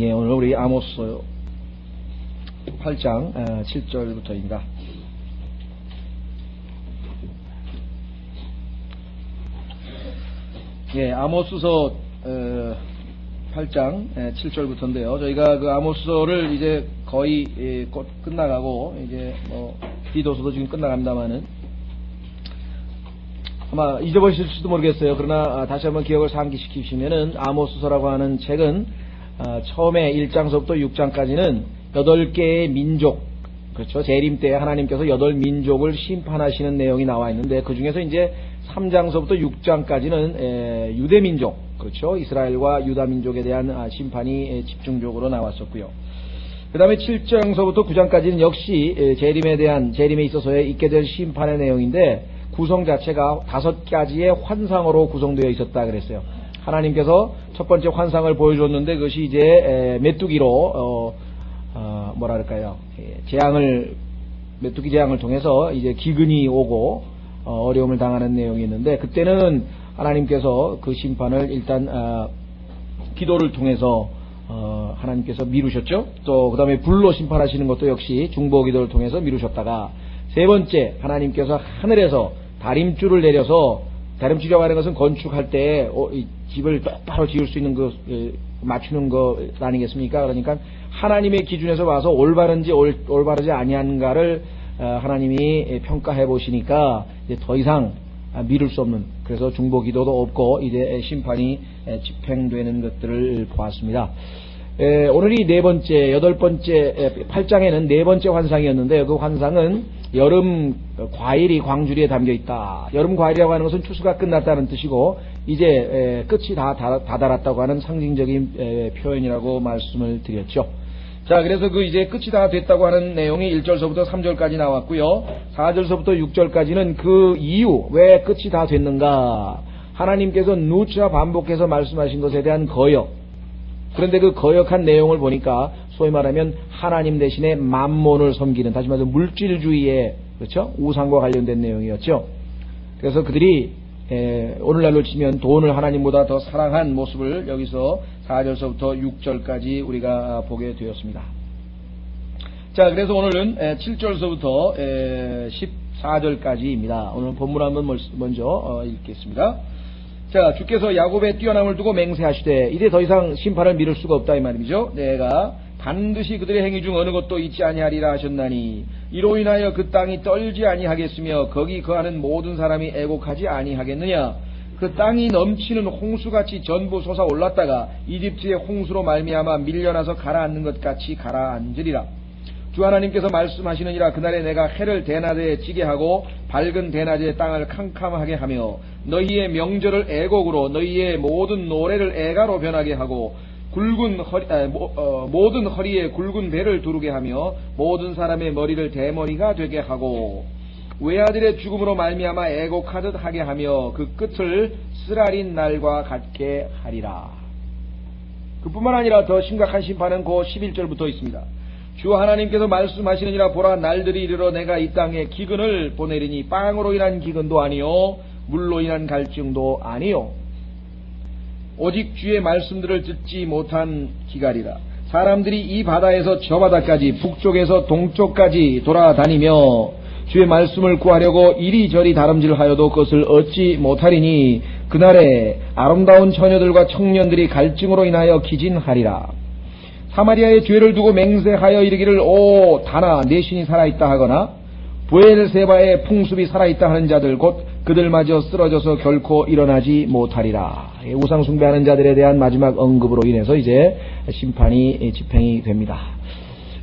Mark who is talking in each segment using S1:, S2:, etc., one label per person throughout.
S1: 예, 오늘 우리 아모스 8장 7절부터입니다. 예, 아모스서 8장 7절부터인데요. 저희가 그 아모스서를 이제 거의 곧 끝나가고 이제 디도서도 지금 끝나갑니다만은 아마 잊어버리실지도 모르겠어요. 그러나 다시 한번 기억을 상기시키시면은 아모스서라고 하는 책은 처음에 1장서부터 6장까지는 8개의 민족, 그렇죠. 재림 때 하나님께서 8민족을 심판하시는 내용이 나와 있는데 그 중에서 이제 3장서부터 6장까지는 유대민족, 그렇죠. 이스라엘과 유다민족에 대한 심판이 집중적으로 나왔었고요. 그 다음에 7장서부터 9장까지는 역시 재림에 있어서의 있게 될 심판의 내용인데 구성 자체가 5가지의 환상으로 구성되어 있었다 그랬어요. 하나님께서 첫 번째 환상을 보여줬는데 그것이 이제 메뚜기로 메뚜기 재앙을 통해서 이제 기근이 오고 어려움을 당하는 내용이 있는데 그때는 하나님께서 그 심판을 일단 기도를 통해서 하나님께서 미루셨죠. 또 그 다음에 불로 심판하시는 것도 역시 중보 기도를 통해서 미루셨다가 세 번째 하나님께서 하늘에서 다림줄을 내려서 다림줄이라고 하는 것은 건축할 때 집을 똑바로 지을 수 있는 맞추는 거 아니겠습니까? 그러니까 하나님의 기준에서 봐서 올바른지 올바르지 아니한가를 하나님이 평가해 보시니까 이제 더 이상 미룰 수 없는, 그래서 중보 기도도 없고 이제 심판이 집행되는 것들을 보았습니다. 오늘이 네 번째, 8장에는 네 번째 환상이었는데 그 환상은 여름 과일이 광주리에 담겨 있다. 여름 과일이라고 하는 것은 추수가 끝났다는 뜻이고 이제 끝이 다 달았다고 하는 상징적인 표현이라고 말씀을 드렸죠. 자, 그래서 그 이제 끝이 다 됐다고 하는 내용이 1절서부터 3절까지 나왔고요. 4절서부터 6절까지는 그 이유, 왜 끝이 다 됐는가? 하나님께서 누차 반복해서 말씀하신 것에 대한 거역. 그런데 그 거역한 내용을 보니까 소위 말하면 하나님 대신에 만몬을 섬기는, 다시 말해서 물질주의의, 그렇죠? 우상과 관련된 내용이었죠. 그래서 그들이 오늘날로 치면 돈을 하나님보다 더 사랑한 모습을 여기서 4절서부터 6절까지 우리가 보게 되었습니다. 자, 그래서 오늘은 7절서부터 14절까지입니다. 오늘 본문 한번 먼저 읽겠습니다. 자, 주께서 야곱의 뛰어남을 두고 맹세하시되 이제 더 이상 심판을 미룰 수가 없다 이 말이죠. 내가 반드시 그들의 행위 중 어느 것도 잊지 아니하리라 하셨나니 이로 인하여 그 땅이 떨지 아니하겠으며 거기 거하는 모든 사람이 애곡하지 아니하겠느냐. 그 땅이 넘치는 홍수같이 전부 솟아올랐다가 이집트의 홍수로 말미암아 밀려나서 가라앉는 것 같이 가라앉으리라. 주 하나님께서 말씀하시느니라. 그날에 내가 해를 대낮에 지게 하고 밝은 대낮에 땅을 캄캄하게 하며 너희의 명절을 애곡으로 너희의 모든 노래를 애가로 변하게 하고 모든 허리에 굵은 배를 두르게 하며 모든 사람의 머리를 대머리가 되게 하고 외아들의 죽음으로 말미암아 애곡하듯 하게 하며 그 끝을 쓰라린 날과 같게 하리라. 그뿐만 아니라 더 심각한 심판은 그 11절부터 있습니다. 주 하나님께서 말씀하시느니라. 보라, 날들이 이르러 내가 이 땅에 기근을 보내리니 빵으로 인한 기근도 아니요 물로 인한 갈증도 아니요 오직 주의 말씀들을 듣지 못한 기갈이라. 사람들이 이 바다에서 저 바다까지 북쪽에서 동쪽까지 돌아다니며 주의 말씀을 구하려고 이리저리 다름질하여도 그것을 얻지 못하리니 그날에 아름다운 처녀들과 청년들이 갈증으로 인하여 기진하리라. 사마리아의 죄를 두고 맹세하여 이르기를 오 다나 내 신이 살아있다 하거나 부엘세바의 풍습이 살아있다 하는 자들 곧 그들마저 쓰러져서 결코 일어나지 못하리라. 우상 숭배하는 자들에 대한 마지막 언급으로 인해서 이제 심판이 집행이 됩니다.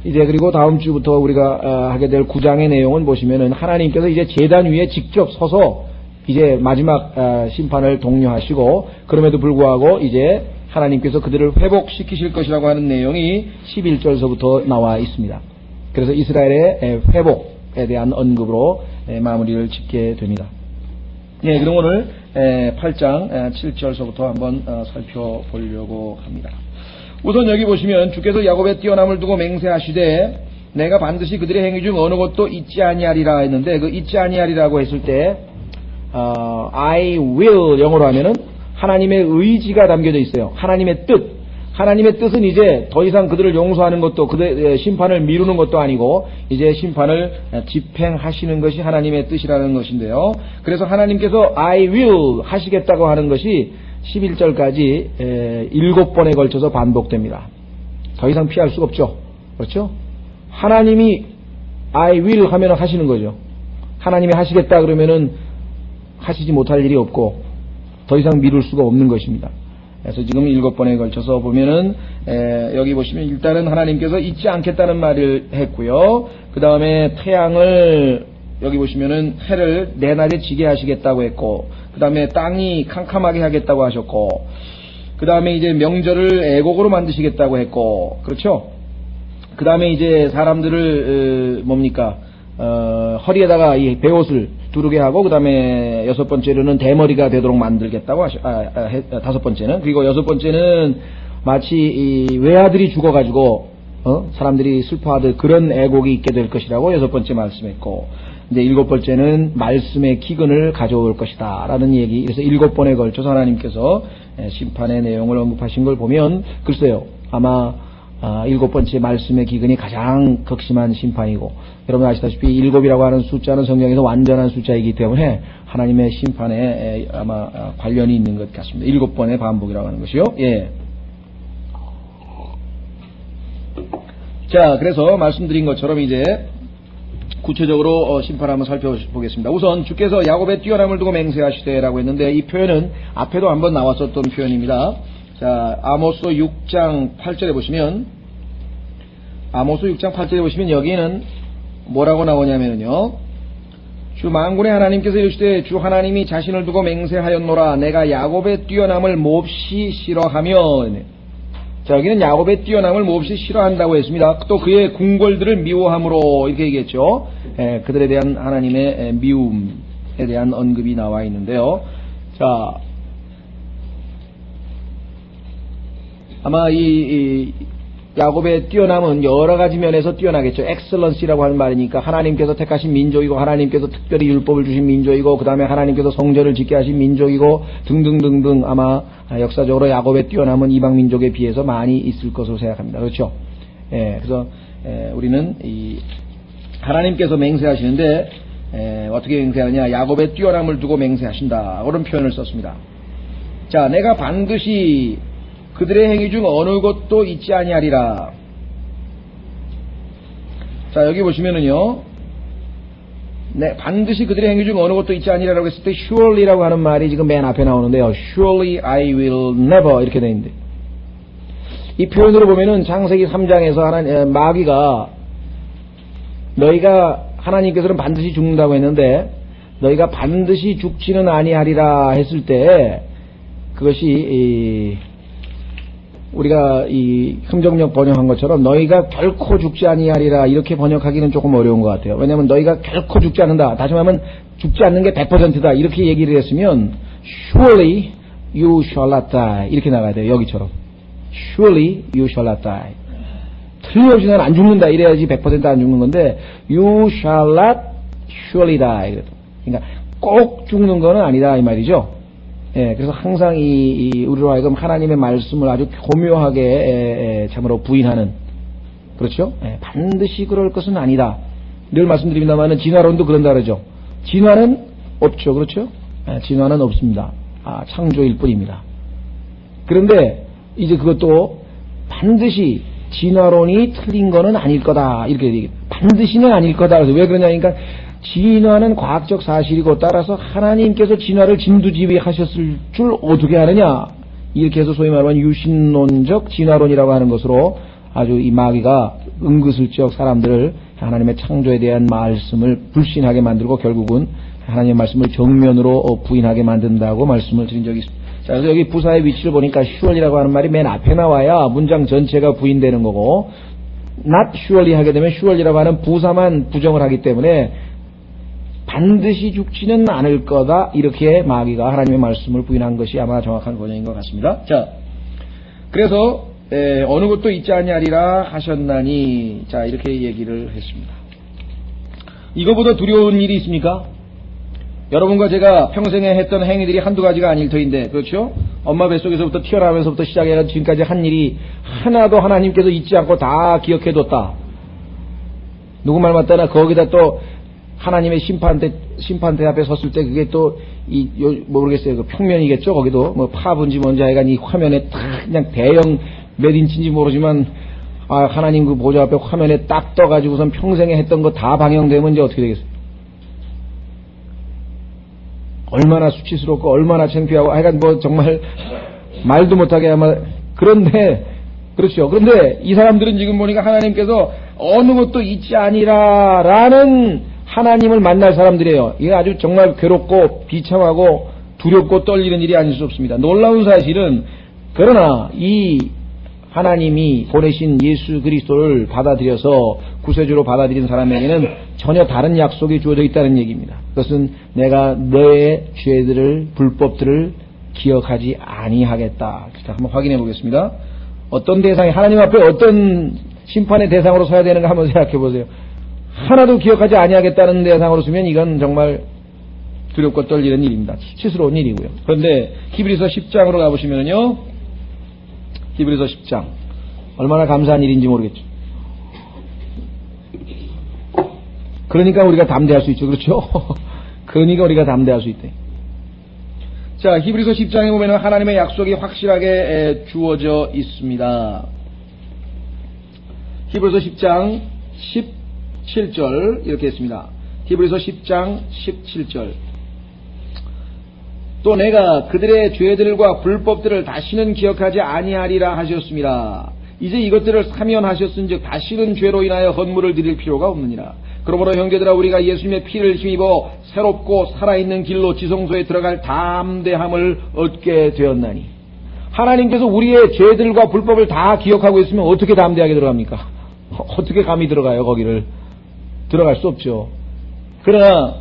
S1: 이제 그리고 다음 주부터 우리가 하게 될 9장의 내용은 보시면은 하나님께서 이제 제단 위에 직접 서서 이제 마지막 심판을 독려하시고 그럼에도 불구하고 이제 하나님께서 그들을 회복시키실 것이라고 하는 내용이 11절서부터 나와 있습니다. 그래서 이스라엘의 회복에 대한 언급으로 마무리를 짓게 됩니다. 네, 그럼 오늘 8장 7절서부터 한번 살펴보려고 합니다. 우선 여기 보시면 주께서 야곱의 뛰어남을 두고 맹세하시되 내가 반드시 그들의 행위 중 어느 것도 잊지 아니하리라 했는데 그 잊지 아니하리라고 했을 때 I will 영어로 하면은 하나님의 의지가 담겨져 있어요. 하나님의 뜻, 하나님의 뜻은 이제 더 이상 그들을 용서하는 것도 그들의 심판을 미루는 것도 아니고 이제 심판을 집행하시는 것이 하나님의 뜻이라는 것인데요. 그래서 하나님께서 I will 하시겠다고 하는 것이 11절까지 7번에 걸쳐서 반복됩니다. 더 이상 피할 수가 없죠. 그렇죠? 하나님이 I will 하면 하시는 거죠. 하나님이 하시겠다 그러면은 하시지 못할 일이 없고 더 이상 미룰 수가 없는 것입니다. 그래서 지금 7번에 걸쳐서 보면은 여기 보시면 일단은 하나님께서 잊지 않겠다는 말을 했고요. 그 다음에 태양을 여기 보시면은 해를 내날에 지게 하시겠다고 했고, 그 다음에 땅이 캄캄하게 하겠다고 하셨고, 그 다음에 이제 명절을 애곡으로 만드시겠다고 했고, 그렇죠? 그 다음에 이제 사람들을 허리에다가 이 베옷을 두르게 하고, 그 다음에 6번째로는 대머리가 되도록 만들겠다고 다섯 번째는, 그리고 6번째는 마치 이 외아들이 죽어가지고 사람들이 슬퍼하듯 그런 애곡이 있게 될 것이라고 6번째 말씀했고, 이제 7번째는 말씀의 기근을 가져올 것이다 라는 얘기. 그래서 7번에 걸쳐서 하나님께서 심판의 내용을 언급하신 걸 보면 글쎄요, 아마 7번째 말씀의 기근이 가장 극심한 심판이고, 여러분 아시다시피 7이라고 하는 숫자는 성경에서 완전한 숫자이기 때문에 하나님의 심판에 아마 관련이 있는 것 같습니다. 7번의 반복이라고 하는 것이요. 예. 자, 그래서 말씀드린 것처럼 이제 구체적으로 심판을 한번 살펴보겠습니다. 우선 주께서 야곱의 뛰어남을 두고 맹세하시되라고 했는데, 이 표현은 앞에도 한번 나왔었던 표현입니다. 자, 아모스 6장 8절에 보시면, 아모스 6장 8절에 보시면 여기는 뭐라고 나오냐면요, 주 만군의 하나님께서 이르시되 주 하나님이 자신을 두고 맹세하였노라. 내가 야곱의 뛰어남을 몹시 싫어하며. 자, 여기는 야곱의 뛰어남을 몹시 싫어한다고 했습니다. 또 그의 궁궐들을 미워함으로 이렇게 얘기했죠. 그들에 대한 하나님의 미움에 대한 언급이 나와 있는데요. 자, 아마 이 야곱의 뛰어남은 여러 가지 면에서 뛰어나겠죠. 엑셀런시라고 하는 말이니까 하나님께서 택하신 민족이고, 하나님께서 특별히 율법을 주신 민족이고, 그 다음에 하나님께서 성전을 짓게 하신 민족이고, 등등등등. 아마 역사적으로 야곱의 뛰어남은 이방 민족에 비해서 많이 있을 것으로 생각합니다. 그렇죠? 그래서 우리는 이 하나님께서 맹세하시는데 어떻게 맹세하느냐? 야곱의 뛰어남을 두고 맹세하신다, 그런 표현을 썼습니다. 자, 내가 반드시 그들의 행위 중 어느 것도 잊지 아니하리라. 자, 여기 보시면은요, 반드시 그들의 행위 중 어느 것도 잊지 아니하리라고 했을 때 surely라고 하는 말이 지금 맨 앞에 나오는데요. surely I will never 이렇게 되어 있는데, 이 표현으로 보면은 창세기 3장에서 마귀가 너희가 하나님께서는 반드시 죽는다고 했는데 너희가 반드시 죽지는 아니하리라 했을 때, 그것이 우리가 이 흥정역 번역한 것처럼 너희가 결코 죽지 아니하리라 이렇게 번역하기는 조금 어려운 것 같아요. 왜냐하면 너희가 결코 죽지 않는다, 다시 말하면 죽지 않는 게 100%다 이렇게 얘기를 했으면 surely you shall not die 이렇게 나가야 돼요. 여기처럼 surely you shall not die, 틀림없이 난 안 죽는다 이래야지 100% 안 죽는 건데 you shall not surely die, 그러니까 꼭 죽는 거는 아니다 이 말이죠. 그래서 항상 우리로 하여금 하나님의 말씀을 아주 교묘하게 참으로 부인하는, 그렇죠? 반드시 그럴 것은 아니다. 늘 말씀드립니다만은 진화론도 그런다 그러죠. 진화는 없죠, 그렇죠? 진화는 없습니다. 창조일 뿐입니다. 그런데 이제 그것도 반드시 진화론이 틀린 거는 아닐 거다 이렇게 얘기해요. 반드시는 아닐 거다. 그래서 왜 그러냐니까 진화는 과학적 사실이고, 따라서 하나님께서 진화를 진두지휘하셨을 줄 어떻게 하느냐, 이렇게 해서 소위 말하면 유신론적 진화론이라고 하는 것으로 아주 이 마귀가 은근슬쩍 사람들을 하나님의 창조에 대한 말씀을 불신하게 만들고 결국은 하나님의 말씀을 정면으로 부인하게 만든다고 말씀을 드린 적이 있습니다. 자, 그래서 여기 부사의 위치를 보니까 surely라고 하는 말이 맨 앞에 나와야 문장 전체가 부인되는 거고, not surely 하게 되면 surely라고 하는 부사만 부정을 하기 때문에 반드시 죽지는 않을 거다 이렇게 마귀가 하나님의 말씀을 부인한 것이 아마 정확한 번역인 것 같습니다. 자, 그래서 어느 것도 잊지 아니하리라 하셨나니, 자 이렇게 얘기를 했습니다. 이거보다 두려운 일이 있습니까? 여러분과 제가 평생에 했던 행위들이 한두 가지가 아닐 터인데, 그렇죠? 엄마 뱃속에서부터 튀어나오면서부터 시작해서 지금까지 한 일이 하나도 하나님께서 잊지 않고 다 기억해뒀다. 누구 말 맞다나 거기다 또 하나님의 심판대 앞에 섰을 때 그게 또 모르겠어요. 그 평면이겠죠. 거기도 뭐 파분지 뭔지 하여간 이 화면에 딱 그냥 대형 몇 인치인지 모르지만 하나님 그 보좌 앞에 화면에 딱 떠가지고선 평생에 했던 거 다 방영되면 이제 어떻게 되겠어요? 얼마나 수치스럽고 얼마나 창피하고 하여간 뭐 정말 말도 못하게 아마 그런데 그렇죠. 그런데 이 사람들은 지금 보니까 하나님께서 어느 것도 잊지 아니라라는 하나님을 만날 사람들이에요. 이게 아주 정말 괴롭고 비참하고 두렵고 떨리는 일이 아닐 수 없습니다. 놀라운 사실은 그러나 이 하나님이 보내신 예수 그리스도를 받아들여서 구세주로 받아들인 사람에게는 전혀 다른 약속이 주어져 있다는 얘기입니다. 그것은 내가 너의 죄들을 불법들을 기억하지 아니하겠다. 자, 한번 확인해 보겠습니다. 어떤 대상이 하나님 앞에 어떤 심판의 대상으로 서야 되는가 한번 생각해 보세요. 하나도 기억하지 아니하겠다는 대상으로 서면 이건 정말 두렵고 떨리는 일입니다. 수치스러운 일이고요. 그런데 히브리서 10장으로 가보시면요. 히브리서 10장. 얼마나 감사한 일인지 모르겠죠. 그러니까 우리가 담대할 수 있죠. 그렇죠? 그러니까 우리가 담대할 수 있대. 자, 히브리서 10장에 보면 하나님의 약속이 확실하게 주어져 있습니다. 히브리서 10장 17절 이렇게 했습니다. 히브리서 10장 17절. 또 내가 그들의 죄들과 불법들을 다시는 기억하지 아니하리라 하셨습니다. 이제 이것들을 사면하셨은즉 다시는 죄로 인하여 헌물을 드릴 필요가 없느니라. 그러므로 형제들아 우리가 예수님의 피를 힘입어 새롭고 살아있는 길로 지성소에 들어갈 담대함을 얻게 되었나니. 하나님께서 우리의 죄들과 불법을 다 기억하고 있으면 어떻게 담대하게 들어갑니까? 어떻게 감히 들어가요? 거기를 들어갈 수 없죠. 그러나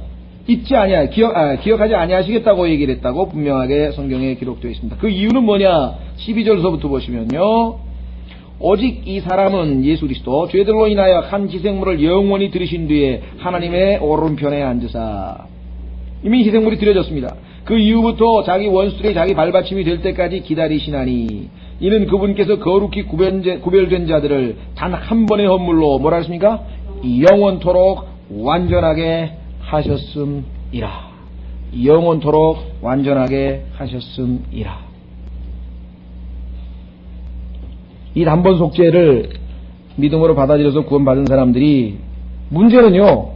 S1: 잊지 아니하 기억하지 아니하시겠다고 얘기를 했다고 분명하게 성경에 기록되어 있습니다. 그 이유는 뭐냐? 12절서부터 보시면요. 오직 이 사람은 예수 그리스도 죄들로 인하여 한 희생물을 영원히 들으신 뒤에 하나님의 오른편에 앉으사. 이미 희생물이 드려졌습니다. 그 이후부터 자기 원수들이 자기 발받침이 될 때까지 기다리시나니 이는 그분께서 거룩히 구별된 자들을 단 한 번의 헌물로 뭐라 했습니까? 영원토록 완전하게 하셨음이라. 영원토록 완전하게 하셨음이라. 이 단번 속죄를 믿음으로 받아들여서 구원받은 사람들이, 문제는요,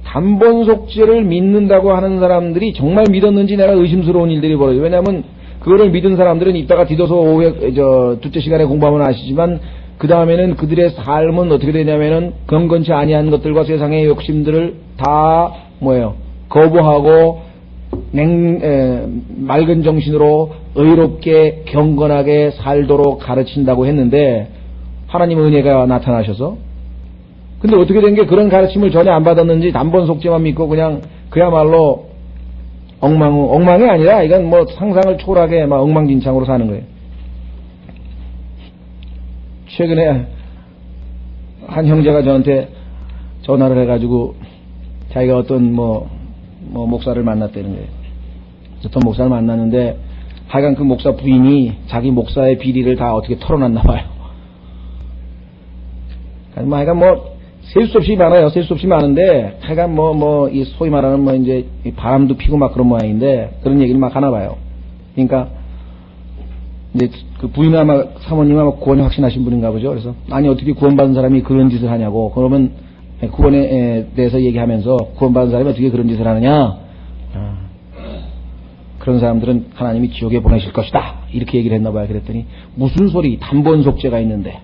S1: 단번 속죄를 믿는다고 하는 사람들이 정말 믿었는지 내가 의심스러운 일들이 벌어져요. 왜냐하면 그거를 믿은 사람들은 이따가 뒤져서 오후에 둘째 시간에 공부하면 아시지만 그 다음에는 그들의 삶은 어떻게 되냐면은 경건치 아니한 것들과 세상의 욕심들을 다 거부하고 맑은 정신으로 의롭게 경건하게 살도록 가르친다고 했는데 하나님의 은혜가 나타나셔서, 근데 어떻게 된 게 그런 가르침을 전혀 안 받았는지 단번 속죄만 믿고 그냥 그야말로 엉망이 아니라 이건 뭐 상상을 초월하게 막 엉망진창으로 사는 거예요. 최근에 한 형제가 저한테 전화를 해가지고 자기가 어떤 목사를 만났다는 거예요. 어떤 목사를 만났는데 하여간 그 목사 부인이 자기 목사의 비리를 다 어떻게 털어놨나 봐요. 하여간 셀 수 없이 많아요. 셀 수 없이 많은데 하여간 이 소위 말하는 이제 바람도 피고 막 그런 모양인데 그런 얘기를 막 하나 봐요. 그러니까 이제 그 부인은 아마 사모님 아마 구원이 확신하신 분인가 보죠. 그래서 아니 어떻게 구원받은 사람이 그런 짓을 하냐고. 그러면 구원에 대해서 얘기하면서 구원받은 사람이 어떻게 그런 짓을 하느냐. 그런 사람들은 하나님이 지옥에 보내실 것이다. 이렇게 얘기를 했나 봐요. 그랬더니 무슨 소리, 단번 속죄가 있는데.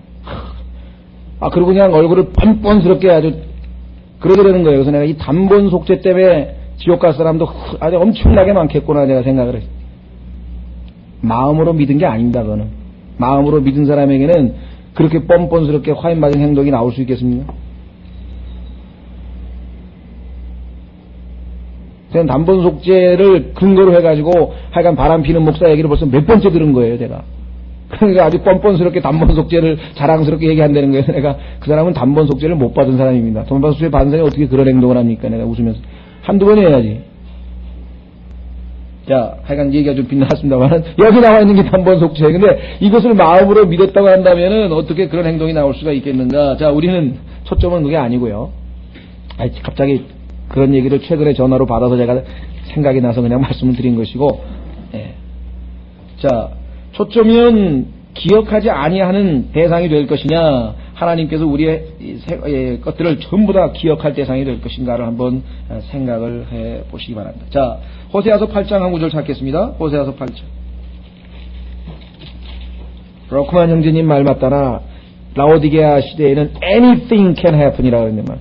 S1: 그리고 그냥 얼굴을 뻔뻔스럽게 아주 그러더라는 거예요. 그래서 내가 이 단번 속죄 때문에 지옥 갈 사람도 아주 엄청나게 많겠구나 내가 생각을 했어요. 마음으로 믿은 게 아닙니다. 그거는 마음으로 믿은 사람에게는 그렇게 뻔뻔스럽게 화인 맞은 행동이 나올 수 있겠습니까? 저는 단번 속죄를 근거로 해가지고 하여간 바람 피는 목사 얘기를 벌써 몇 번째 들은 거예요, 제가. 그러니까 아주 뻔뻔스럽게 단번 속죄를 자랑스럽게 얘기한다는 거예요. 내가 그 사람은 단번 속죄를 못 받은 사람입니다. 단번 속죄 받은 사람이 어떻게 그런 행동을 합니까? 내가 웃으면서 한두 번 해야지. 자, 하여간 얘기가 좀 빗나갔습니다만 여기 나와 있는 게 단번 속죄. 근데 이것을 마음으로 믿었다고 한다면은 어떻게 그런 행동이 나올 수가 있겠는가? 자, 우리는 초점은 그게 아니고요. 갑자기 그런 얘기를 최근에 전화로 받아서 제가 생각이 나서 그냥 말씀을 드린 것이고, 예. 자, 초점은 기억하지 아니하는 대상이 될 것이냐, 하나님께서 우리의 것들을 전부 다 기억할 대상이 될 것인가를 한번 생각을 해 보시기 바랍니다. 자, 호세아서 8장 한 구절 찾겠습니다. 호세아서 8장. 로크만 형제님 말 맞다나 라오디게아 시대에는 anything can happen이라고 그랬는데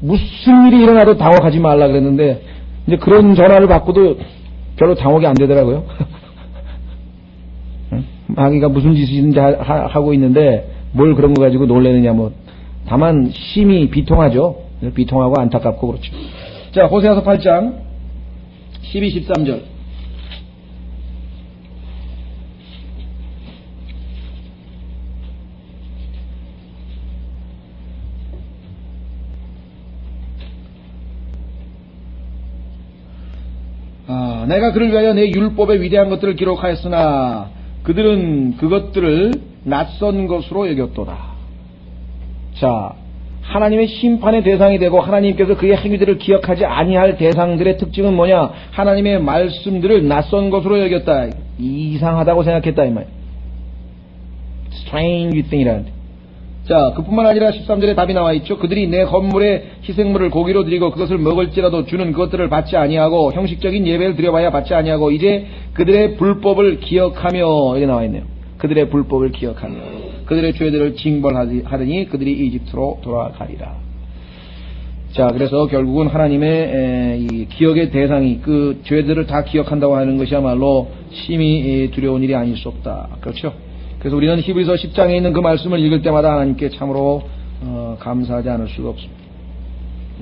S1: 무슨 일이 일어나도 당혹하지 말라 그랬는데 이제 그런 전화를 받고도 별로 당혹이 안 되더라고요. 마귀가 무슨 짓인지 하고 있는데 뭘 그런 거 가지고 놀래느냐, 뭐. 다만, 심히 비통하죠. 비통하고 안타깝고 그렇죠. 자, 호세아서 8장, 12, 13절. 내가 그를 위하여 내 율법의 위대한 것들을 기록하였으나, 그들은 그것들을 낯선 것으로 여겼도다. 자, 하나님의 심판의 대상이 되고 하나님께서 그의 행위들을 기억하지 아니할 대상들의 특징은 뭐냐? 하나님의 말씀들을 낯선 것으로 여겼다. 이상하다고 생각했다 이 말. Strange thing이라는데. 자, 그뿐만 아니라 13절에 답이 나와 있죠. 그들이 내 건물에 희생물을 고기로 드리고 그것을 먹을지라도 주는 그것들을 받지 아니하고 형식적인 예배를 드려봐야 받지 아니하고 이제 그들의 불법을 기억하며 이렇게 나와 있네요. 그들의 불법을 기억하며 그들의 죄들을 징벌하더니 그들이 이집트로 돌아가리라. 자, 그래서 결국은 하나님의 이 기억의 대상이 그 죄들을 다 기억한다고 하는 것이야말로 심히 두려운 일이 아닐 수 없다. 그렇죠? 그래서 우리는 히브리서 10장에 있는 그 말씀을 읽을 때마다 하나님께 참으로 감사하지 않을 수가 없습니다.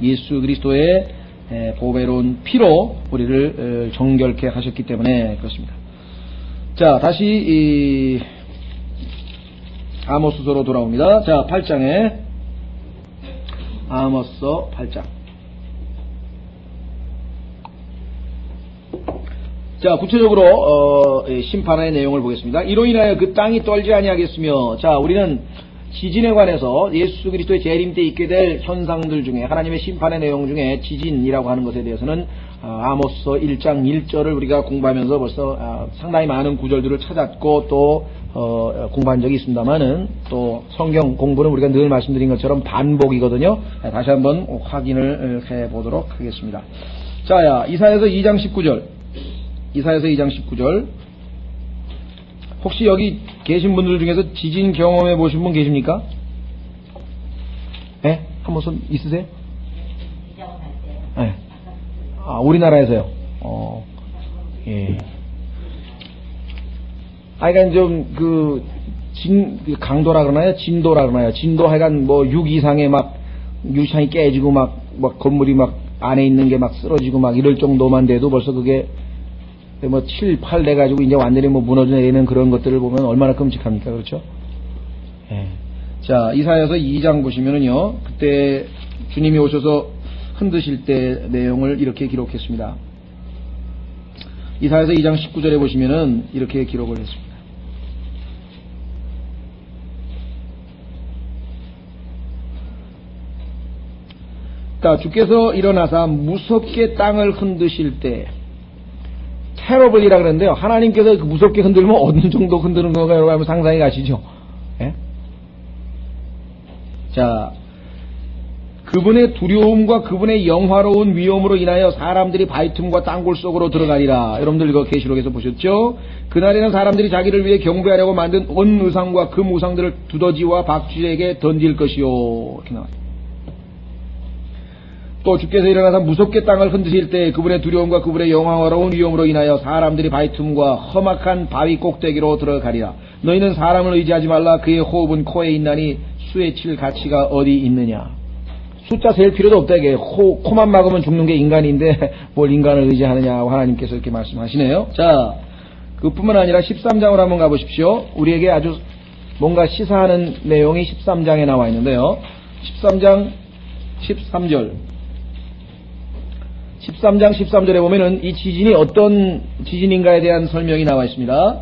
S1: 예수 그리스도의 보배로운 피로 우리를 정결케 하셨기 때문에 그렇습니다. 자, 다시 아모스서로 돌아옵니다. 자, 8장에 아모스서 8장. 자, 구체적으로 심판의 내용을 보겠습니다. 이로 인하여 그 땅이 떨지 아니하겠으며, 자, 우리는 지진에 관해서 예수 그리스도의 재림 때 있게 될 현상들 중에 하나님의 심판의 내용 중에 지진이라고 하는 것에 대해서는 아모스서 1장 1절을 우리가 공부하면서 벌써 상당히 많은 구절들을 찾았고 또 공부한 적이 있습니다만은 또 성경 공부는 우리가 늘 말씀드린 것처럼 반복이거든요. 다시 한번 확인을 해보도록 하겠습니다. 자, 이사야서 2장 19절. 이사야서 2장 19절. 혹시 여기 계신 분들 중에서 지진 경험해 보신 분 계십니까? 네? 한번 손 있으세요? 네. 아, 우리나라에서요? 예. 하여간 좀 강도라 그러나요? 진도라 그러나요? 진도 하여간 뭐 6 이상의 막 유리창이 깨지고 막 건물이 막 안에 있는 게 막 쓰러지고 막 이럴 정도만 돼도 벌써 그게 뭐 7, 8 돼가지고 이제 완전히 뭐 무너져 내리는 그런 것들을 보면 얼마나 끔찍합니까? 그렇죠? 예. 자, 이사야서 2장 보시면은요, 그때 주님이 오셔서 흔드실 때 내용을 이렇게 기록했습니다. 이사야서 2장 19절에 보시면은 이렇게 기록을 했습니다. 자, 주께서 일어나사 무섭게 땅을 흔드실 때, 테러블이라 그러는데요. 하나님께서 무섭게 흔들면 어느 정도 흔드는 건가 여러분 한번 상상해 가시죠. 예? 자, 그분의 두려움과 그분의 영화로운 위엄으로 인하여 사람들이 바위 틈과 땅굴 속으로 들어가리라. 여러분들 이거 계시록에서 보셨죠? 그날에는 사람들이 자기를 위해 경배하려고 만든 온 의상과 금 우상들을 두더지와 박쥐에게 던질 것이요. 이렇게 나와요. 또 주께서 일어나서 무섭게 땅을 흔드실 때 그분의 두려움과 그분의 영화로운 위엄으로 인하여 사람들이 바위 틈과 험악한 바위 꼭대기로 들어가리라. 너희는 사람을 의지하지 말라. 그의 호흡은 코에 있나니 수에 칠 가치가 어디 있느냐. 숫자 셀 필요도 없다. 이게 코만 막으면 죽는 게 인간인데 뭘 인간을 의지하느냐. 하나님께서 이렇게 말씀하시네요. 자, 그뿐만 아니라 13장으로 한번 가보십시오. 우리에게 아주 뭔가 시사하는 내용이 13장에 나와 있는데요. 13장 13절. 13장 13절에 보면은 이 지진이 어떤 지진인가에 대한 설명이 나와 있습니다.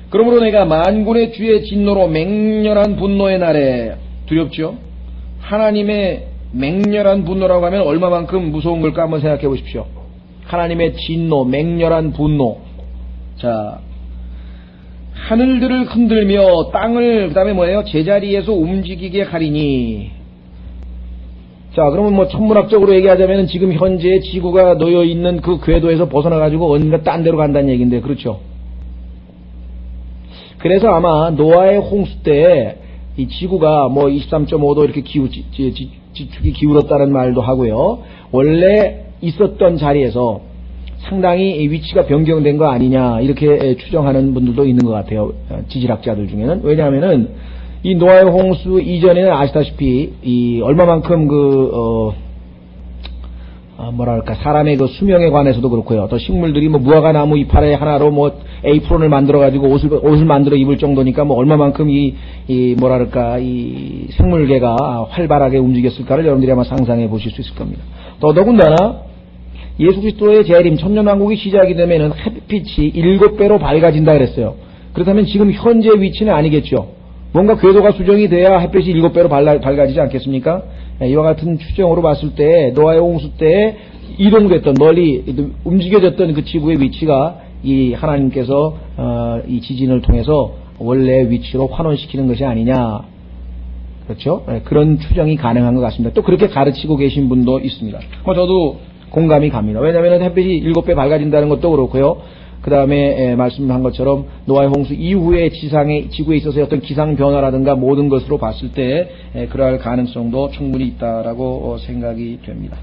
S1: 그러므로 내가 만군의 주의 진노로 맹렬한 분노의 날에, 두렵죠? 하나님의 맹렬한 분노라고 하면 얼마만큼 무서운 걸까 한번 생각해 보십시오. 하나님의 진노, 맹렬한 분노. 자, 하늘들을 흔들며 땅을, 그 다음에 뭐예요? 제자리에서 움직이게 하리니. 자, 그러면 뭐 천문학적으로 얘기하자면 지금 현재 지구가 놓여 있는 그 궤도에서 벗어나가지고 어딘가 딴 데로 간다는 얘기인데, 그렇죠? 그래서 아마 노아의 홍수 때 이 지구가 뭐 23.5도 이렇게 지축이 기울었다는 말도 하고요. 원래 있었던 자리에서 상당히 위치가 변경된 거 아니냐 이렇게 추정하는 분들도 있는 것 같아요. 지질학자들 중에는. 왜냐하면은 이 노아의 홍수 이전에는 아시다시피 이 얼마만큼 뭐랄까 사람의 그 수명에 관해서도 그렇고요. 또 식물들이 뭐 무화과 나무 이파리 하나로 뭐 에이프론을 만들어 가지고 옷을 만들어 입을 정도니까 뭐 얼마만큼 이 뭐랄까 이 생물계가 활발하게 움직였을까를 여러분들이 아마 상상해 보실 수 있을 겁니다. 더군다나 예수 그리스도의 재림 천년왕국이 시작이 되면은 햇빛이 7배로 밝아진다 그랬어요. 그렇다면 지금 현재 위치는 아니겠죠. 뭔가 궤도가 수정이 돼야 햇빛이 7배로 밝아지지 않겠습니까? 이와 같은 추정으로 봤을 때 노아의 홍수 때 이동됐던 멀리 움직여졌던 그 지구의 위치가 이 하나님께서 이 지진을 통해서 원래 위치로 환원시키는 것이 아니냐, 그렇죠? 그런 추정이 가능한 것 같습니다. 또 그렇게 가르치고 계신 분도 있습니다. 저도 공감이 갑니다. 왜냐하면 햇빛이 7배 밝아진다는 것도 그렇고요. 그 다음에 말씀한 것처럼 노아의 홍수 이후에 지구에 있어서의 어떤 기상 변화라든가 모든 것으로 봤을 때 그러할 가능성도 충분히 있다라고 생각이 됩니다.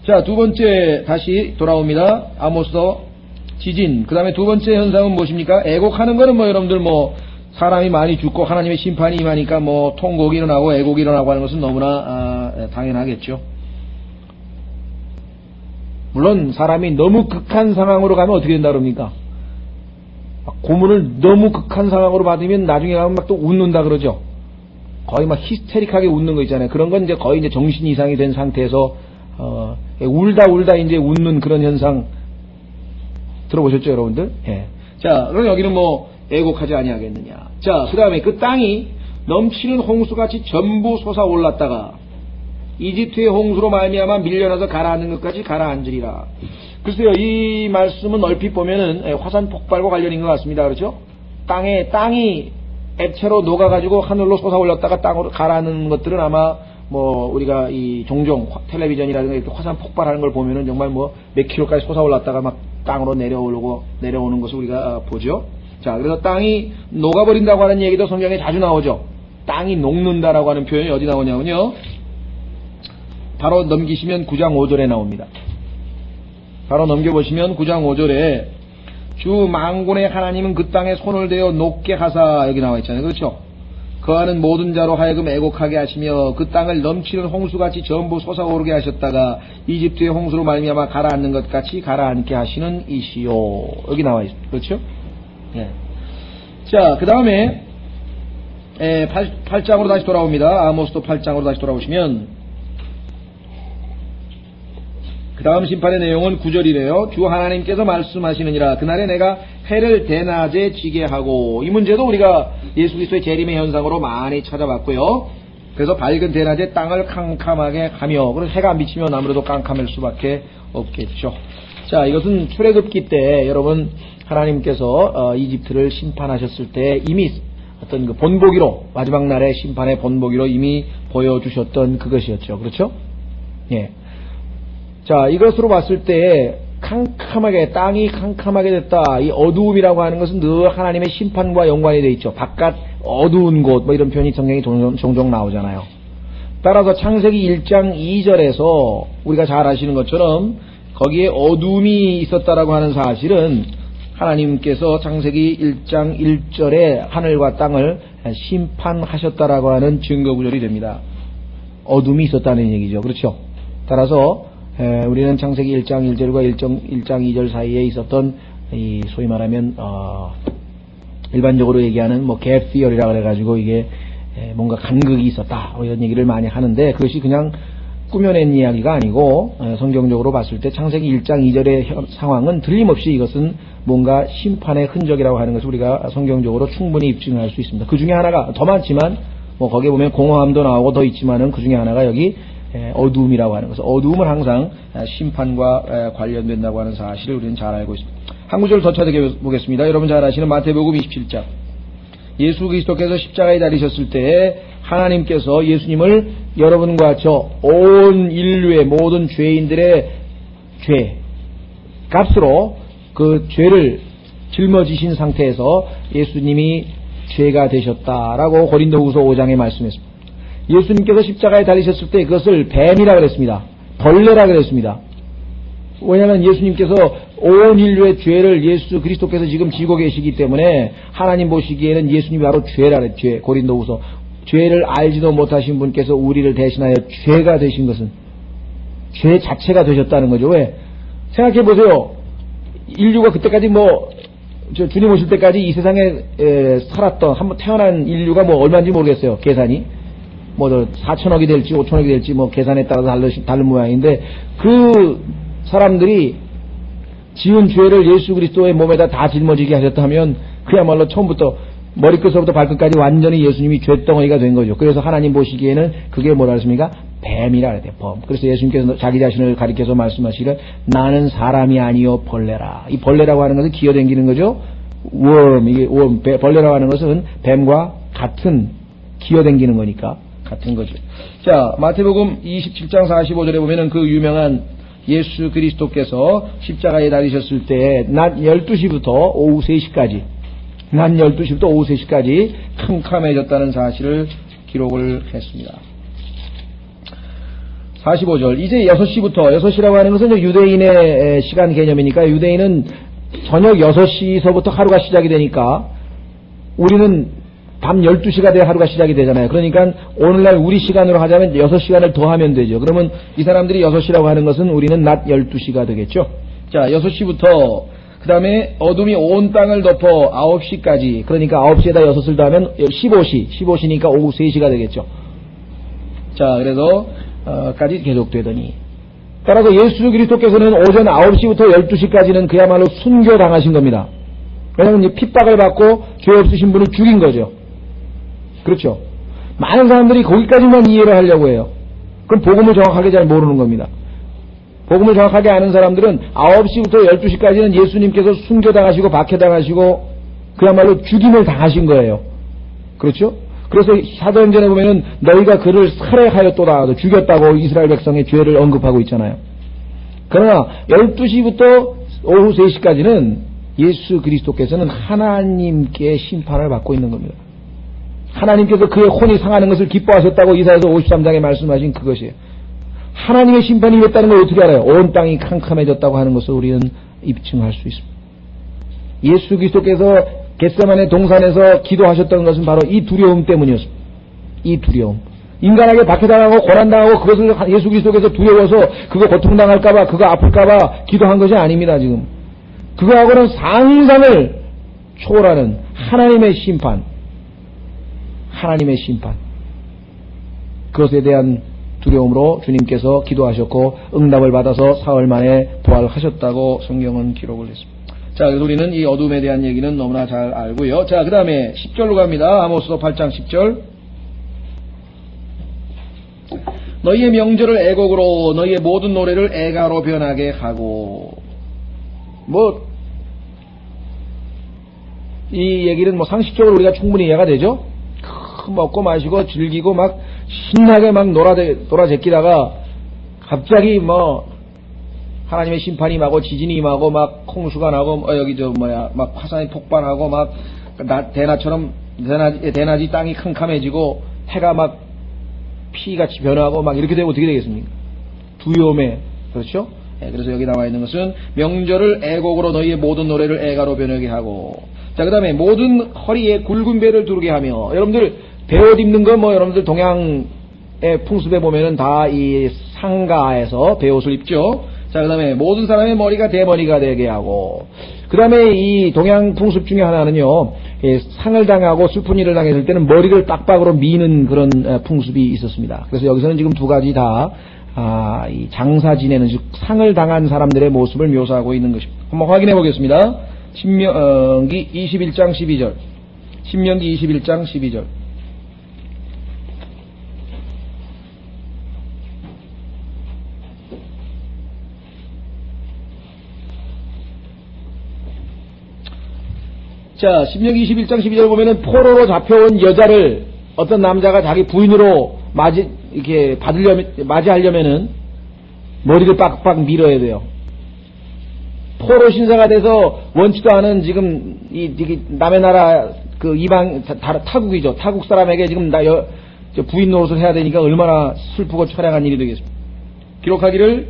S1: 자, 두 번째 다시 돌아옵니다. 아모스서 지진. 그 다음에 두 번째 현상은 무엇입니까? 애곡하는 거는 뭐 여러분들 뭐 사람이 많이 죽고 하나님의 심판이 임하니까 뭐 통곡이 일어나고 애곡이 일어나고 하는 것은 너무나 당연하겠죠. 물론 사람이 너무 극한 상황으로 가면 어떻게 된다 그럽니까? 고문을 너무 극한 상황으로 받으면 나중에 가면 막 또 웃는다 그러죠. 거의 막 히스테릭하게 웃는 거 있잖아요. 그런 건 이제 거의 이제 정신 이상이 된 상태에서 울다 이제 웃는 그런 현상 들어보셨죠, 여러분들? 예. 자, 그럼 여기는 뭐 애곡하지 아니하겠느냐. 자, 그 다음에 그 땅이 넘치는 홍수같이 전부 솟아올랐다가 이집트의 홍수로 말미암아 밀려나서 가라앉는 것까지 가라앉으리라. 글쎄요, 이 말씀은 얼핏 보면은 화산 폭발과 관련인 것 같습니다. 그렇죠? 땅이 액체로 녹아가지고 하늘로 솟아올렸다가 땅으로 가라앉는 것들은 아마 뭐 우리가 이 종종 텔레비전이라든가 이렇게 화산 폭발하는 걸 보면은 정말 뭐 몇 킬로까지 솟아올랐다가 막 땅으로 내려오는 것을 우리가 보죠. 자, 그래서 땅이 녹아버린다고 하는 얘기도 성경에 자주 나오죠. 땅이 녹는다라고 하는 표현이 어디 나오냐면요. 바로 넘기시면 9장 5절에 나옵니다. 바로 넘겨보시면 9장 5절에 주 만군의 하나님은 그 땅에 손을 대어 녹게 하사, 여기 나와 있잖아요. 그렇죠? 거하는 모든 자로 하여금 애곡하게 하시며 그 땅을 넘치는 홍수같이 전부 솟아오르게 하셨다가 이집트의 홍수로 말미암아 가라앉는 것 같이 가라앉게 하시는 이시요. 여기 나와 있습니다. 그렇죠? 예. 자, 그 다음에 8장으로 다시 돌아옵니다. 아모스도 8장으로 다시 돌아오시면 그 다음 심판의 내용은 9절이래요. 주 하나님께서 말씀하시느니라. 그날에 내가 해를 대낮에 지게 하고. 이 문제도 우리가 예수 그리스도의 재림의 현상으로 많이 찾아봤고요. 그래서 밝은 대낮에 땅을 캄캄하게 하며, 그래서 해가 안 비치면 아무래도 깜깜할 수밖에 없겠죠. 자, 이것은 출애굽기 때 여러분 하나님께서 이집트를 심판하셨을 때 이미 어떤 그 본보기로, 마지막 날의 심판의 본보기로 이미 보여주셨던 그것이었죠. 그렇죠? 예. 자, 이것으로 봤을 때 캄캄하게, 땅이 캄캄하게 됐다. 이 어두움이라고 하는 것은 늘 하나님의 심판과 연관이 되어 있죠. 바깥 어두운 곳, 뭐 이런 표현이 성경에 종종 나오잖아요. 따라서 창세기 1장 2절에서 우리가 잘 아시는 것처럼 거기에 어두움이 있었다라고 하는 사실은 하나님께서 창세기 1장 1절에 하늘과 땅을 심판하셨다라고 하는 증거 구절이 됩니다. 어둠이 있었다는 얘기죠. 그렇죠? 따라서 우리는 창세기 1장 1절과 1장 2절 사이에 있었던 이 소위 말하면 일반적으로 얘기하는 뭐 갭 티어리라 그래가지고 이게 뭔가 간극이 있었다 이런 얘기를 많이 하는데 그것이 그냥 꾸며낸 이야기가 아니고 성경적으로 봤을 때 창세기 1장 2절의 상황은 틀림없이 이것은 뭔가 심판의 흔적이라고 하는 것을 우리가 성경적으로 충분히 입증할 수 있습니다. 그 중에 하나가 더 많지만 뭐 거기에 보면 공허함도 나오고 더 있지만은 그 중에 하나가 여기 어두움이라고 하는 것은 어두움은 항상 심판과 관련된다고 하는 사실을 우리는 잘 알고 있습니다. 한 구절 더 찾아보겠습니다. 여러분 잘 아시는 마태복음 27장. 예수 그리스도께서 십자가에 달리셨을 때 하나님께서 예수님을 여러분과 저 온 인류의 모든 죄인들의 죄 값으로 그 죄를 짊어지신 상태에서 예수님이 죄가 되셨다라고 고린도후서 5장에 말씀했습니다. 예수님께서 십자가에 달리셨을 때 그것을 뱀이라 그랬습니다. 벌레라 그랬습니다. 왜냐하면 예수님께서 온 인류의 죄를 예수 그리스도께서 지금 지고 계시기 때문에 하나님 보시기에는 예수님이 바로 죄라 그랬죠. 죄. 고린도후서 죄를 알지도 못하신 분께서 우리를 대신하여 죄가 되신 것은 죄 자체가 되셨다는 거죠. 왜? 생각해 보세요. 인류가 그때까지 주님 오실 때까지 이 세상에 살았던 한번 태어난 인류가 얼마인지 모르겠어요. 계산이 4천억이 될지 5천억이 될지 계산에 따라서 다른 모양인데 그 사람들이 지은 죄를 예수 그리스도의 몸에다 다 짊어지게 하셨다면 그야말로 처음부터 머리끝서부터 발끝까지 완전히 예수님이 죄덩어리가 된 거죠. 그래서 하나님 보시기에는 그게 뭐라 했습니까? 뱀이라 그래요. 범. 그래서 예수님께서 자기 자신을 가리켜서 말씀하시기를 나는 사람이 아니요 벌레라. 이 벌레라고 하는 것은 기어댕기는 거죠. 이게 벌레라고 하는 것은 뱀과 같은 기어댕기는 거니까 같은 거죠. 자, 마태복음 27장 45절에 보면은 그 유명한 예수 그리스도께서 십자가에 달리셨을 때 낮 12시부터 오후 3시까지 낮 12시부터 오후 3시까지 캄캄해졌다는 사실을 기록을 했습니다. 45절 이제 6시라고 하는 것은 유대인의 시간 개념이니까 유대인은 저녁 6시서부터 하루가 시작이 되니까 우리는 밤 12시가 돼야 하루가 시작이 되잖아요. 그러니까 오늘날 우리 시간으로 하자면 6시간을 더 하면 되죠. 그러면 이 사람들이 6시라고 하는 것은 우리는 낮 12시가 되겠죠. 자, 6시부터 그 다음에 어둠이 온 땅을 덮어 9시까지 그러니까 9시에다 6을 더하면 15시니까 오후 3시가 되겠죠. 자, 그래서 까지 계속되더니 따라서 예수 그리스도께서는 오전 9시부터 12시까지는 그야말로 순교당하신 겁니다. 왜냐하면 핍박을 받고 죄 없으신 분을 죽인 거죠. 그렇죠. 많은 사람들이 거기까지만 이해를 하려고 해요. 그럼 복음을 정확하게 잘 모르는 겁니다. 복음을 정확하게 아는 사람들은 9시부터 12시까지는 예수님께서 순교당하시고 박해당하시고 그야말로 죽임을 당하신 거예요. 그렇죠? 그래서 사도행전에 보면은 너희가 그를 살해하였도다 죽였다고 이스라엘 백성의 죄를 언급하고 있잖아요. 그러나 12시부터 오후 3시까지는 예수 그리스도께서는 하나님께 심판을 받고 있는 겁니다. 하나님께서 그의 혼이 상하는 것을 기뻐하셨다고 이사야서 53장에 말씀하신 그것이에요. 하나님의 심판이 됐다는 걸 어떻게 알아요? 온 땅이 캄캄해졌다고 하는 것을 우리는 입증할 수 있습니다. 예수 그리스도께서 겟세마네 동산에서 기도하셨던 것은 바로 이 두려움 때문이었습니다. 이 두려움. 인간에게 박해당하고 고난당하고 그것을 예수 그리스도께서 두려워서 그거 고통당할까봐 그거 아플까봐 기도한 것이 아닙니다. 지금 그거하고는 상상을 초월하는 하나님의 심판 그것에 대한 두려움으로 주님께서 기도하셨고 응답을 받아서 사흘 만에 부활하셨다고 성경은 기록을 했습니다. 자, 그래서 우리는 이 어둠에 대한 얘기는 너무나 잘 알고요. 자, 그 다음에 10절로 갑니다. 아모스서 8장 10절. 너희의 명절을 애곡으로 너희의 모든 노래를 애가로 변하게 하고 이 얘기는 상식적으로 우리가 충분히 이해가 되죠? 먹고 마시고 즐기고 막 신나게 막 놀아제끼다가 갑자기 하나님의 심판이 임하고 지진이 임하고 막 홍수가 나고 막 화산이 폭발하고 막 대낮처럼 대낮이 땅이 캄캄해지고 해가 막 피같이 변하고 막 이렇게 되면 어떻게 되겠습니까? 두려움에 그렇죠? 그래서 여기 나와 있는 것은 명절을 애곡으로 너희의 모든 노래를 애가로 변하게 하고 자, 그 다음에 모든 허리에 굵은 배를 두르게 하며 여러분들 배옷 입는 거 여러분들 동양의 풍습에 보면은 다 이 상가에서 배옷을 입죠. 자, 그 다음에 모든 사람의 머리가 대머리가 되게 하고 그 다음에 이 동양 풍습 중에 하나는요 상을 당하고 슬픈 일을 당했을 때는 머리를 빡빡으로 미는 그런 풍습이 있었습니다. 그래서 여기서는 지금 두 가지 다 이 장사 지내는 즉 상을 당한 사람들의 모습을 묘사하고 있는 것입니다. 한번 확인해 보겠습니다. 신명기 21장 12절. 신명기 21장 12절. 자, 신명기 21장 12절 보면은 포로로 잡혀온 여자를 어떤 남자가 자기 부인으로 맞이하려면은 머리를 빡빡 밀어야 돼요. 포로 신사가 돼서 원치도 않은 지금 남의 나라 그 이방 타국이죠. 타국 사람에게 지금 부인 노릇을 해야 되니까 얼마나 슬프고 처량한 일이 되겠습니까? 기록하기를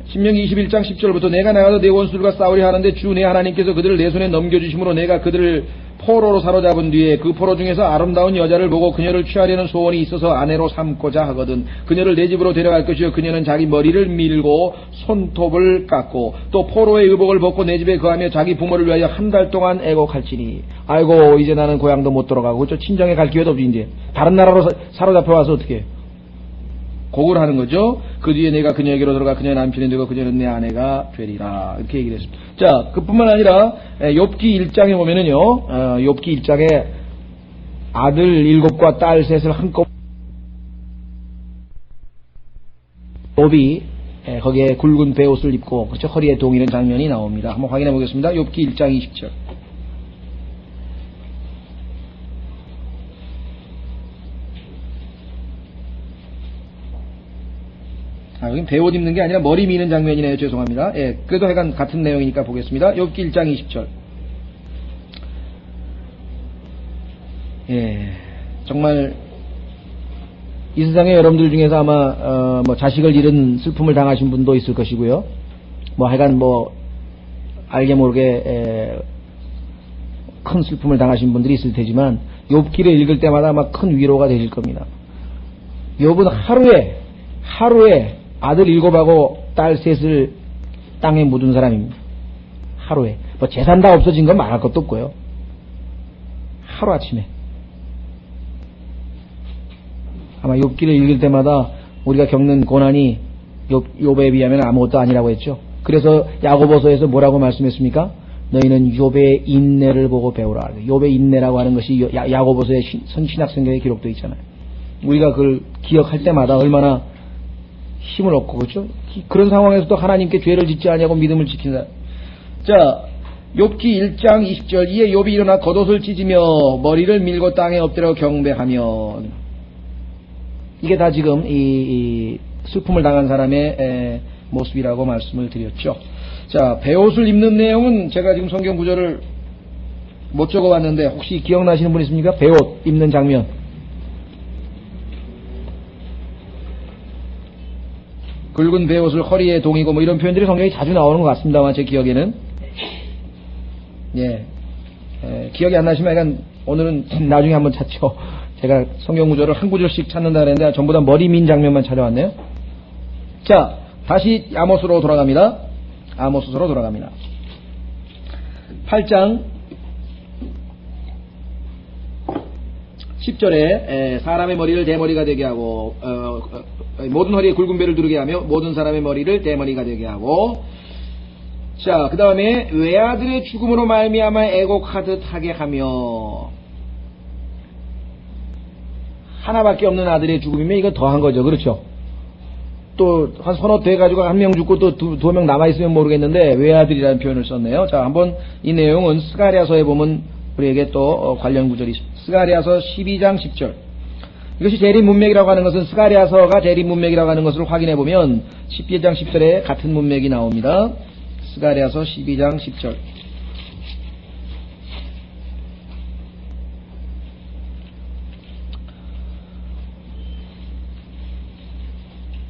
S1: 신명기 21장 10절부터 내가 나가서 내 원수들과 싸우려 하는데 주 내 하나님께서 그들을 내 손에 넘겨주심으로 내가 그들을 포로로 사로잡은 뒤에 그 포로 중에서 아름다운 여자를 보고 그녀를 취하려는 소원이 있어서 아내로 삼고자 하거든. 그녀를 내 집으로 데려갈 것이요 그녀는 자기 머리를 밀고 손톱을 깎고 또 포로의 의복을 벗고 내 집에 거하며 자기 부모를 위하여 한 달 동안 애곡할지니. 아이고 이제 나는 고향도 못 돌아가고 그렇죠. 친정에 갈 기회도 없지. 이제 다른 나라로 사로잡혀 와서 어떻게 해요? 곡을 하는 거죠. 그 뒤에 내가 그녀에게로 들어가 그녀의 남편이 되고 그녀는 내 아내가 되리라. 이렇게 얘기를 했습니다. 자, 그뿐만 아니라 욥기 1장에 보면은요. 욥기 1장에 아들 7과 딸 3을 한꺼번에 욥이 거기에 굵은 베옷을 입고 그렇죠. 허리에 동이는 장면이 나옵니다. 한번 확인해 보겠습니다. 욥기 1장 20절. 여긴 베옷 입는 게 아니라 머리 미는 장면이네요. 죄송합니다. 그래도 하여간 같은 내용이니까 보겠습니다. 욥기 1장 20절. 정말 이 세상에 여러분들 중에서 아마 자식을 잃은 슬픔을 당하신 분도 있을 것이고요. 하여간 알게 모르게 큰 슬픔을 당하신 분들이 있을 테지만 욥기를 읽을 때마다 아마 큰 위로가 되실 겁니다. 욥은 하루에 아들 7하고 딸 3을 땅에 묻은 사람입니다. 하루에. 재산 다 없어진 건 말할 것도 없고요. 하루아침에. 아마 욥기를 읽을 때마다 우리가 겪는 고난이 욥에 비하면 아무것도 아니라고 했죠. 그래서 야고보서에서 뭐라고 말씀했습니까? 너희는 욥의 인내를 보고 배우라. 욥의 인내라고 하는 것이 야고보서의 신약 성경에 기록되어 있잖아요. 우리가 그걸 기억할 때마다 얼마나 힘을 얻고 그렇죠? 그런 상황에서도 하나님께 죄를 짓지 아니하고 믿음을 지킨다. 자, 욥기 1장 20절. 이에 욥이 일어나 겉옷을 찢으며 머리를 밀고 땅에 엎드려 경배하며. 이게 다 지금 이 슬픔을 당한 사람의 모습이라고 말씀을 드렸죠. 자, 베옷을 입는 내용은 제가 지금 성경 구절을 못 적어봤는데 혹시 기억나시는 분 있습니까? 베옷 입는 장면. 굵은 베옷을 허리에 동이고 이런 표현들이 성경에 자주 나오는 것 같습니다만 제 기억에는 기억이 안 나시면 약간 오늘은 나중에 한번 찾죠. 제가 성경 구절을 한 구절씩 찾는다 그랬는데 전부 다 머리 민 장면만 찾아왔네요. 자, 다시 아모스로 돌아갑니다. 아모스로 돌아갑니다. 8장 10절에 사람의 머리를 대머리가 되게 하고 모든 허리에 굵은 배를 두르게 하며 모든 사람의 머리를 대머리가 되게 하고. 자, 그 다음에 외아들의 죽음으로 말미암아 애곡하듯 하게 하며. 하나밖에 없는 아들의 죽음이면 이거 더한 거죠. 그렇죠? 또 한 서너 돼가지고 한 명 죽고 또 두 명 남아있으면 모르겠는데 외아들이라는 표현을 썼네요. 자, 한번 이 내용은 스가랴서에 보면 우리에게 또 관련 구절이 있습니다. 스가랴서 12장 10절. 이것이 재림 문맥이라고 하는 것은 스가랴서가 재림 문맥이라고 하는 것을 확인해 보면 12장 10절에 같은 문맥이 나옵니다. 스가랴서 12장 10절.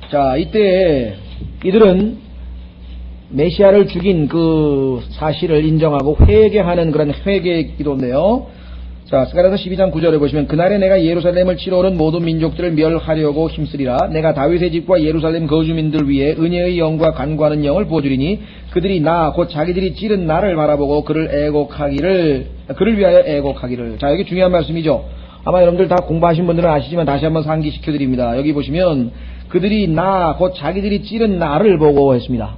S1: 자, 이때 이들은 메시아를 죽인 그 사실을 인정하고 회개하는 그런 회개의 기도인데요. 자, 스가랴서 12장 9절에 보시면 그날에 내가 예루살렘을 치러 오는 모든 민족들을 멸하려고 힘쓰리라. 내가 다윗의 집과 예루살렘 거주민들 위에 은혜의 영과 간구하는 영을 부어주리니 그들이 나 곧 자기들이 찌른 나를 바라보고 그를 위하여 애곡하기를. 자, 여기 중요한 말씀이죠. 아마 여러분들 다 공부하신 분들은 아시지만 다시 한번 상기시켜드립니다. 여기 보시면 그들이 나, 곧 자기들이 찌른 나를 보고 했습니다.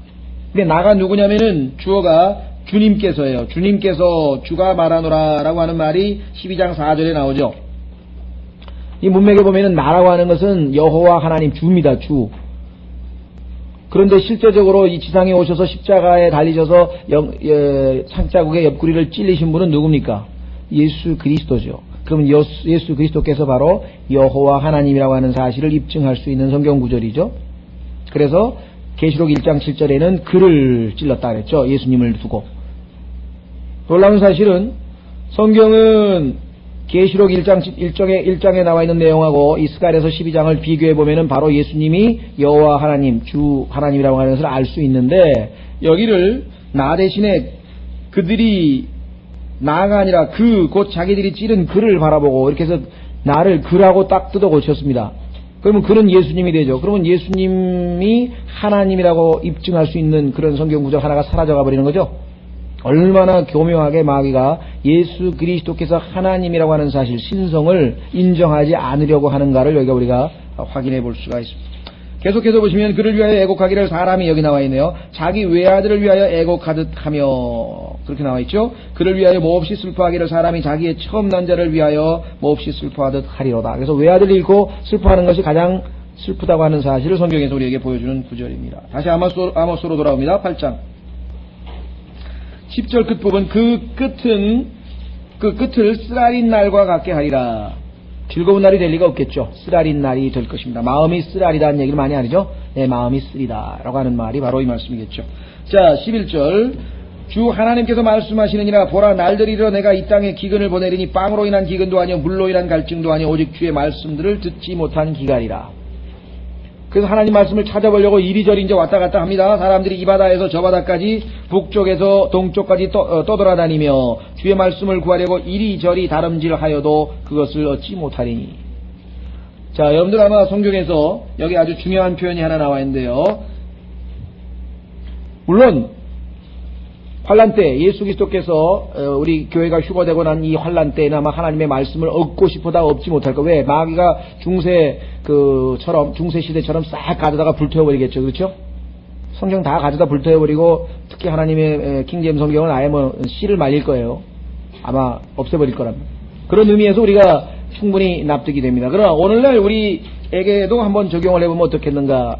S1: 근데 나가 누구냐면은 주어가 주님께서예요. 주님께서 주가 말하노라 라고 하는 말이 12장 4절에 나오죠. 이 문맥에 보면은 나라고 하는 것은 여호와 하나님 주입니다. 주. 그런데 실제적으로 이 지상에 오셔서 십자가에 달리셔서 창자국의 옆구리를 찔리신 분은 누굽니까? 예수 그리스도죠. 그러면 예수 그리스도께서 바로 여호와 하나님이라고 하는 사실을 입증할 수 있는 성경 구절이죠. 그래서 계시록 1장 7절에는 그를 찔렀다 그랬죠. 예수님을 두고. 놀라운 사실은 성경은 계시록 1장에 나와 있는 내용하고 이 스가랴서 12장을 비교해 보면은 바로 예수님이 여호와 하나님, 주 하나님이라고 하는 것을 알 수 있는데, 여기를 나 대신에 그들이 나가 아니라 곧 자기들이 찌른 그를 바라보고 이렇게 해서 나를 그라고 딱 뜯어 고쳤습니다. 그러면 그는 예수님이 되죠. 그러면 예수님이 하나님이라고 입증할 수 있는 그런 성경 구절 하나가 사라져가 버리는 거죠. 얼마나 교묘하게 마귀가 예수 그리스도께서 하나님이라고 하는 사실, 신성을 인정하지 않으려고 하는가를 여기가 우리가 확인해 볼 수가 있습니다. 계속해서 보시면 그를 위하여 애곡하기를 사람이 여기 나와 있네요. 자기 외아들을 위하여 애곡하듯 하며 그렇게 나와 있죠. 그를 위하여 몹시 슬퍼하기를 사람이 자기의 처음 난 자를 위하여 몹시 슬퍼하듯 하리로다. 그래서 외아들을 잃고 슬퍼하는 것이 가장 슬프다고 하는 사실을 성경에서 우리에게 보여주는 구절입니다. 다시 아모스로 돌아옵니다. 8장 10절 끝부분, 그 끝을 쓰라린 날과 같게 하리라. 즐거운 날이 될 리가 없겠죠. 쓰라린 날이 될 것입니다. 마음이 쓰라리다는 얘기를 많이 하죠. 내 마음이 쓰리다 라고 하는 말이 바로 이 말씀이겠죠. 자, 11절 주 하나님께서 말씀하시느니라. 보라, 날들이 이르러 내가 이 땅에 기근을 보내리니 빵으로 인한 기근도 아니요 물로 인한 갈증도 아니요 오직 주의 말씀들을 듣지 못한 기갈이라. 그래서 하나님 말씀을 찾아보려고 이리저리 이제 왔다 갔다 합니다. 사람들이 이 바다에서 저 바다까지 북쪽에서 동쪽까지 떠돌아다니며 주의 말씀을 구하려고 이리저리 다름질하여도 그것을 얻지 못하리니. 자, 여러분들 아마 성경에서 여기 아주 중요한 표현이 하나 나와 있는데요. 물론 환란 때 예수 그리스도께서 우리 교회가 휴거되고 난 이 환란 때에는 아마 하나님의 말씀을 얻고 싶어다 얻지 못할 거. 왜? 마귀가 중세 시대처럼 싹 가져다가 불태워버리겠죠. 그렇죠? 성경 다 가져다 불태워버리고 특히 하나님의 킹제임 성경은 아예 씨를 말릴 거예요. 아마 없애버릴 거랍니다. 그런 의미에서 우리가 충분히 납득이 됩니다. 그러나 오늘날 우리에게도 한번 적용을 해보면 어떻겠는가,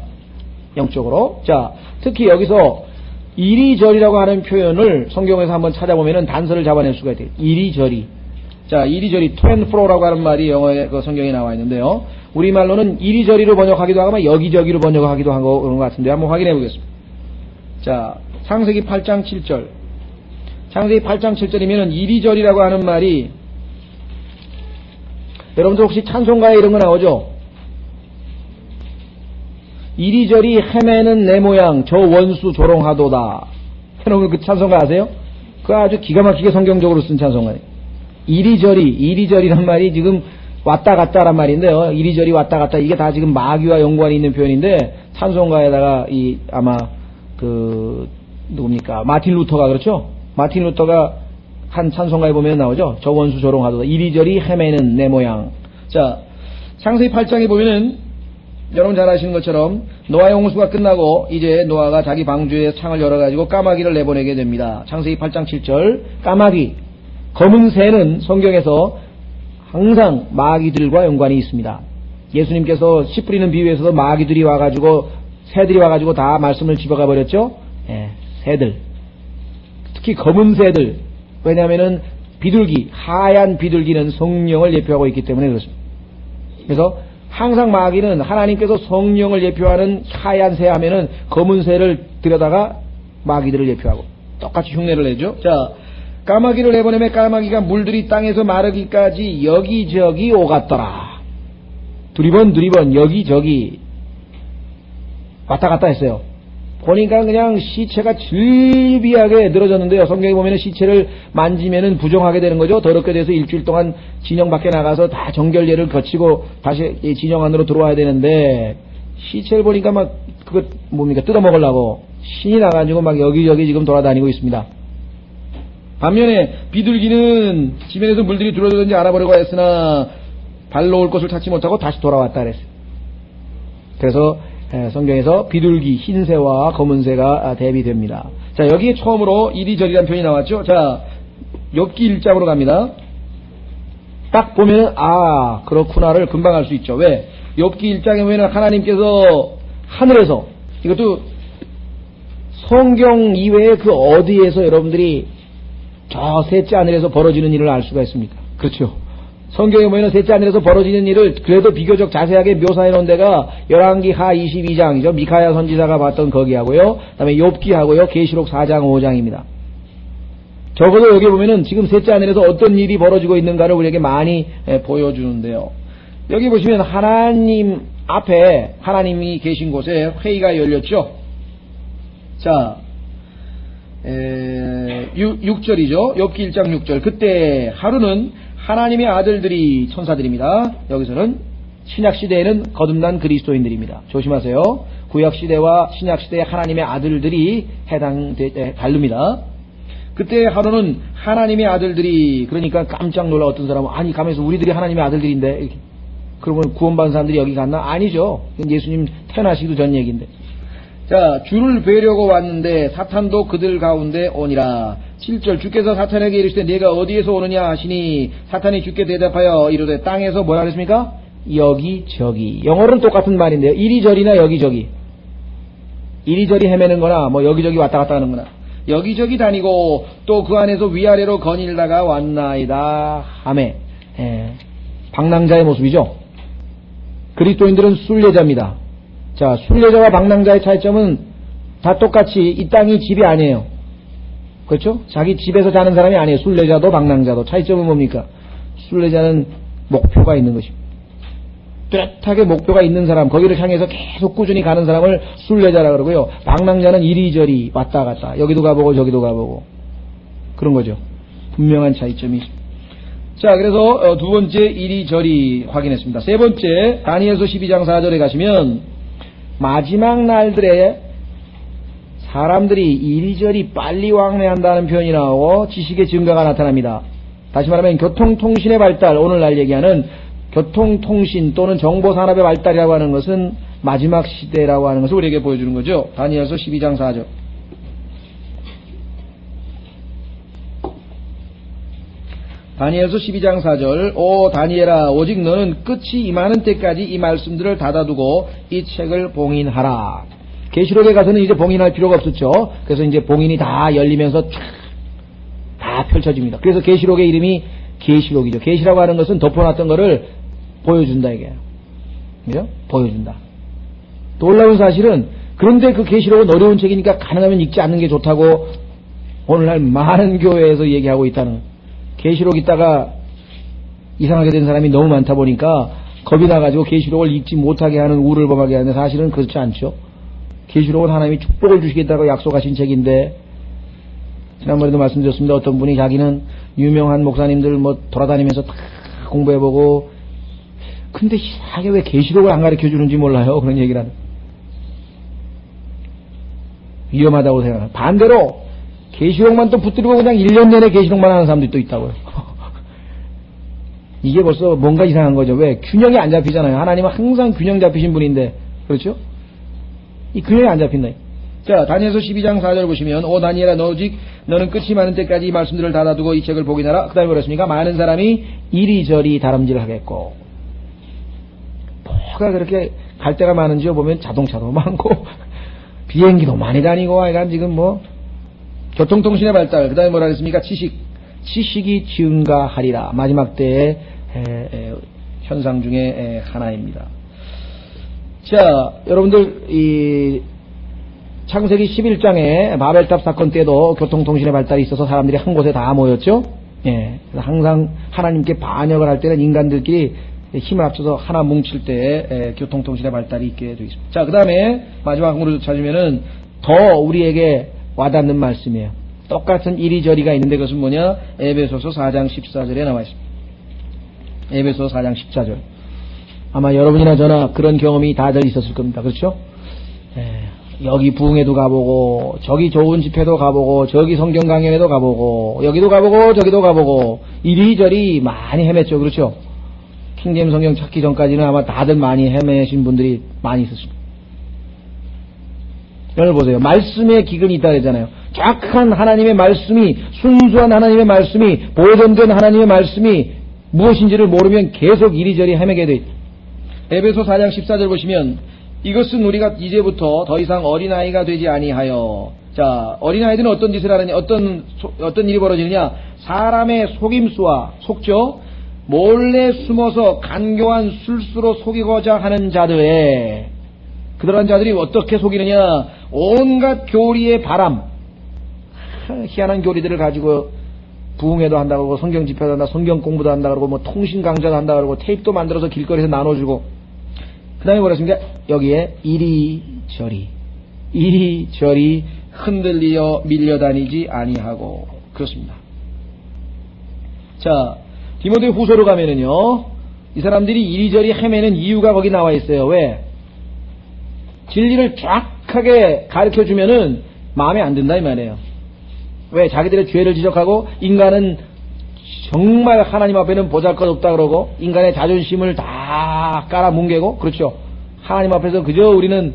S1: 영적으로. 자, 특히 여기서 이리저리라고 하는 표현을 성경에서 한번 찾아보면은 단서를 잡아낼 수가 있대요. 이리저리. 자, 이리저리, to and fro라고 하는 말이 영어의 그 성경에 나와 있는데요. 우리말로는 이리저리로 번역하기도 하고 여기저기로 번역하기도 하고 그런 것 같은데 한번 확인해 보겠습니다. 자, 창세기 8장 7절. 창세기 8장 7절이면은 이리저리라고 하는 말이, 여러분들 혹시 찬송가에 이런 거 나오죠? 이리저리 헤매는 내 모양 저 원수 조롱하도다 해놓은 그 찬송가 아세요? 그거 아주 기가 막히게 성경적으로 쓴 찬송가예요. 이리저리란 말이 지금 왔다 갔다란 말인데요. 이리저리 왔다 갔다, 이게 다 지금 마귀와 연관이 있는 표현인데, 찬송가에다가 아마 누굽니까? 마틴 루터가, 그렇죠? 마틴 루터가 한 찬송가에 보면 나오죠. 저 원수 조롱하도다. 이리저리 헤매는 내 모양. 자, 창세기 8장에 보면은 여러분 잘 아시는 것처럼 노아의 홍수가 끝나고 이제 노아가 자기 방주에 창을 열어가지고 까마귀를 내보내게 됩니다. 창세기 8장 7절. 까마귀, 검은 새는 성경에서 항상 마귀들과 연관이 있습니다. 예수님께서 씨 뿌리는 비유에서도 마귀들이 와가지고, 새들이 와가지고 다 말씀을 집어가 버렸죠. 새들, 특히 검은 새들. 왜냐하면은 비둘기, 하얀 비둘기는 성령을 예표하고 있기 때문에 그렇습니다. 그래서 항상 마귀는 하나님께서 성령을 예표하는 하얀 새 하면은 검은 새를 들여다가 마귀들을 예표하고 똑같이 흉내를 내죠. 자, 까마귀를 내보내매 까마귀가 물들이 땅에서 마르기까지 여기저기 오갔더라. 두리번 여기저기 왔다 갔다 했어요. 보니까 그냥 시체가 즐비하게 늘어졌는데요. 성경에 보면은 시체를 만지면은 부정하게 되는 거죠. 더럽게 돼서 일주일 동안 진영 밖에 나가서 다 정결례를 거치고 다시 진영 안으로 들어와야 되는데, 시체를 보니까 막 그거 뭡니까? 뜯어먹으려고 신이 나가지고 막 여기저기 지금 돌아다니고 있습니다. 반면에 비둘기는 지면에서 물들이 들어오는지 알아보려고 했으나 발로 올 곳을 찾지 못하고 다시 돌아왔다 그랬어요. 그래서 성경에서 비둘기, 흰새와 검은새가 대비됩니다. 자, 여기에 처음으로 이리저리란 표현이 나왔죠. 자, 욥기 1장으로 갑니다. 딱 보면은 그렇구나를 금방 알 수 있죠. 왜? 욥기 1장에 보면은 하나님께서 하늘에서, 이것도 성경 이외에 그 어디에서 여러분들이 저 셋째 하늘에서 벌어지는 일을 알 수가 있습니까? 그렇죠. 성경에 보면 셋째 하늘에서 벌어지는 일을 그래도 비교적 자세하게 묘사해 놓은 데가 열왕기 하 22장이죠. 미카야 선지자가 봤던 거기하고요. 그다음에 욥기하고요. 계시록 4장 5장입니다. 적어도 여기 보면은 지금 셋째 하늘에서 어떤 일이 벌어지고 있는가를 우리에게 많이 보여주는데요. 여기 보시면 하나님 앞에 하나님이 계신 곳에 회의가 열렸죠. 자, 6절이죠. 욥기 1장 6절. 그때 하루는 하나님의 아들들이 천사들입니다. 여기서는 신약시대에는 거듭난 그리스도인들입니다. 조심하세요. 구약시대와 신약시대의 하나님의 아들들이 다릅니다. 그때 하루는 하나님의 아들들이, 그러니까 깜짝 놀라 어떤 사람은, 아니 가면서 우리들이 하나님의 아들들인데 이렇게. 그러면 구원받은 사람들이 여기 갔나? 아니죠. 예수님 태어나시기도 전 얘기인데. 자, 주를 뵈려고 왔는데 사탄도 그들 가운데 오니라. 7절. 주께서 사탄에게 이르시되 네가 어디에서 오느냐 하시니 사탄이 주께 대답하여 이르되 땅에서 뭐라 그랬습니까? 여기저기. 영어로는 똑같은 말인데요. 이리저리나 여기저기. 이리저리 헤매는 거나 뭐 여기저기 왔다 갔다 하는 거나 여기저기 다니고 또 그 안에서 위아래로 거닐다가 왔나이다 하매. 방랑자의 모습이죠. 그리스도인들은 순례자입니다. 자, 순례자와 방랑자의 차이점은 다 똑같이 이 땅이 집이 아니에요. 그렇죠? 자기 집에서 자는 사람이 아니에요. 순례자도 방랑자도. 차이점은 뭡니까? 순례자는 목표가 있는 것입니다. 뚜렷하게 목표가 있는 사람, 거기를 향해서 계속 꾸준히 가는 사람을 순례자라 그러고요. 방랑자는 이리저리 왔다 갔다, 여기도 가보고 저기도 가보고 그런 거죠. 분명한 차이점이 있습니다. 자, 그래서 두 번째 이리저리 확인했습니다. 세 번째, 다니엘서 12장 4절에 가시면 마지막 날들에 사람들이 이리저리 빨리 왕래한다는 표현이 나오고 지식의 증가가 나타납니다. 다시 말하면 교통통신의 발달, 오늘날 얘기하는 교통통신 또는 정보산업의 발달이라고 하는 것은 마지막 시대라고 하는 것을 우리에게 보여주는 거죠. 다니엘서 12장 4절. 다니엘서 12장 4절. 오 다니엘아, 오직 너는 끝이 임하는 때까지 이 말씀들을 닫아두고 이 책을 봉인하라. 계시록에 가서는 이제 봉인할 필요가 없었죠. 그래서 이제 봉인이 다 열리면서 다 펼쳐집니다. 그래서 계시록의 이름이 계시록이죠. 계시라고 하는 것은 덮어놨던 거를 보여준다 이게요. 그죠? 보여준다. 놀라운 사실은, 그런데 그 계시록은 어려운 책이니까 가능하면 읽지 않는 게 좋다고 오늘날 많은 교회에서 얘기하고 있다는 거예요. 계시록 읽다가 이상하게 된 사람이 너무 많다 보니까 겁이 나가지고 계시록을 읽지 못하게 하는 우를 범하게 하는데, 사실은 그렇지 않죠. 계시록은 하나님이 축복을 주시겠다고 약속하신 책인데, 지난번에도 말씀드렸습니다. 어떤 분이 자기는 유명한 목사님들 뭐 돌아다니면서 다 공부해보고, 근데 이상하게 왜 계시록을 안 가르쳐 주는지 몰라요. 그런 얘기를 하는. 위험하다고 생각해요. 반대로 계시록만 또 붙들고 그냥 1년 내내 계시록만 하는 사람들이 또 있다고요. 이게 벌써 뭔가 이상한 거죠. 왜? 균형이 안 잡히잖아요. 하나님은 항상 균형 잡히신 분인데, 그렇죠? 이 균형이 안 잡힌다. 자, 다니엘서 12장 4절 보시면, 오 다니엘아, 오직 너는 끝이 많은 때까지 이 말씀들을 닫아두고 이 책을 보기나라. 그 다음에 그렇습니까? 많은 사람이 이리저리 다름질을 하겠고. 뭐가 그렇게 갈 데가 많은지요? 보면 자동차도 많고 비행기도 많이 다니고, 하여간 지금 뭐 교통통신의 발달, 그 다음에 뭐라 그랬습니까? 지식이 증가하리라. 마지막 때의 현상 중에 하나입니다. 자, 여러분들 이 창세기 11장에 바벨탑 사건 때도 교통통신의 발달이 있어서 사람들이 한 곳에 다 모였죠. 예, 항상 하나님께 반역을 할 때는 인간들끼리 힘을 합쳐서 하나 뭉칠 때 교통통신의 발달이 있게 되어 있습니다. 자, 그 다음에 마지막 항으로 찾으면은 더 우리에게 와닿는 말씀이에요. 똑같은 이리저리가 있는데 그것은 뭐냐? 에베소서 4장 14절에 나와 있습니다. 에베소서 4장 14절. 아마 여러분이나 저나 그런 경험이 다들 있었을 겁니다. 그렇죠? 여기 부흥회도 가보고, 저기 좋은 집회도 가보고, 저기 성경 강연회도 가보고, 여기도 가보고 저기도 가보고, 이리저리 많이 헤맸죠. 그렇죠? 킹제임 성경 찾기 전까지는 아마 다들 많이 헤매신 분들이 많이 있었습니다. 여러분 보세요. 말씀에 기근이 있다 그러잖아요. 정확한 하나님의 말씀이, 순수한 하나님의 말씀이, 보존된 하나님의 말씀이 무엇인지를 모르면 계속 이리저리 헤매게 돼 있다. 에베소 4장 14절 보시면 이것은 우리가 이제부터 더 이상 어린아이가 되지 아니하여. 자, 어린아이들은 어떤 짓을 하느냐, 어떤 일이 벌어지느냐, 사람의 속임수와 속죠, 몰래 숨어서 간교한 술수로 속이고자 하는 자들의, 그러한 자들이 어떻게 속이느냐, 온갖 교리의 바람, 희한한 교리들을 가지고 부흥회도 한다고 그러고, 성경 집회도 한다, 성경 공부도 한다 그러고, 뭐 통신 강좌도 한다 그러고, 테이프도 만들어서 길거리에서 나눠주고, 그 다음에 뭐랬습니까? 여기에 이리저리 흔들리어 밀려다니지 아니하고. 그렇습니다. 자, 디모데 후서로 가면은요, 이 사람들이 이리저리 헤매는 이유가 거기 나와 있어요. 왜? 진리를 정확하게 가르쳐 주면은 마음에 안 든다 이 말이에요. 왜? 자기들의 죄를 지적하고, 인간은 정말 하나님 앞에는 보잘것없다 그러고, 인간의 자존심을 다 깔아뭉개고, 그렇죠? 하나님 앞에서 그저 우리는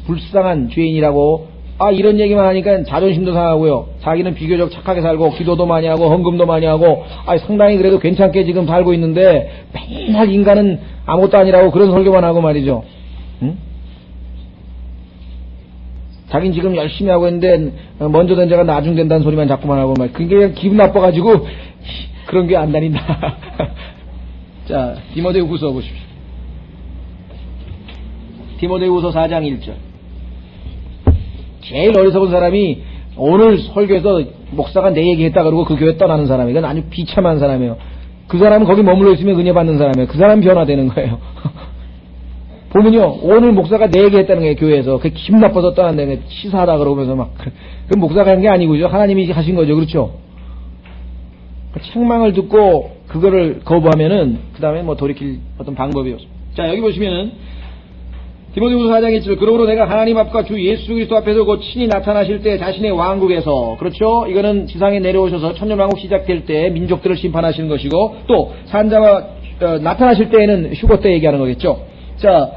S1: 불쌍한 죄인이라고, 이런 얘기만 하니까 자존심도 상하고요. 자기는 비교적 착하게 살고, 기도도 많이 하고, 헌금도 많이 하고, 상당히 그래도 괜찮게 지금 살고 있는데, 맨날 인간은 아무것도 아니라고 그런 설교만 하고 말이죠. 응? 자긴 지금 열심히 하고 있는데, 먼저 된 자가 나중 된다는 소리만 자꾸만 하고 말. 그게 그냥 기분 나빠가지고, 그런 게 안 다닌다. 자, 디모데후서 보십시오. 디모데후서 4장 1절. 제일 어리석은 사람이 오늘 설교에서 목사가 내 얘기했다 그러고 그 교회 떠나는 사람이에요. 이건 아주 비참한 사람이에요. 그 사람은 거기 머물러 있으면 은혜 받는 사람이에요. 그 사람 변화되는 거예요. 보면요, 오늘 목사가 내 얘기했다는 거예요, 교회에서. 그게 기분 나빠서 떠난다는 거예요. 치사하다 그러면서 막. 그 목사가 한 게 아니고요. 하나님이 하신 거죠. 그렇죠? 책망을 듣고 그거를 거부하면은 그 다음에 뭐 돌이킬 어떤 방법이 없습니다. 자, 여기 보시면은 디모데후서 4장 1절. 그러므로 내가 하나님 앞과 주 예수 그리스도 앞에서 곧 친히 나타나실 때 자신의 왕국에서, 그렇죠? 이거는 지상에 내려오셔서 천년왕국 시작될 때 민족들을 심판하시는 것이고, 또 산자와 나타나실 때에는 휴거 때 얘기하는 거겠죠. 자,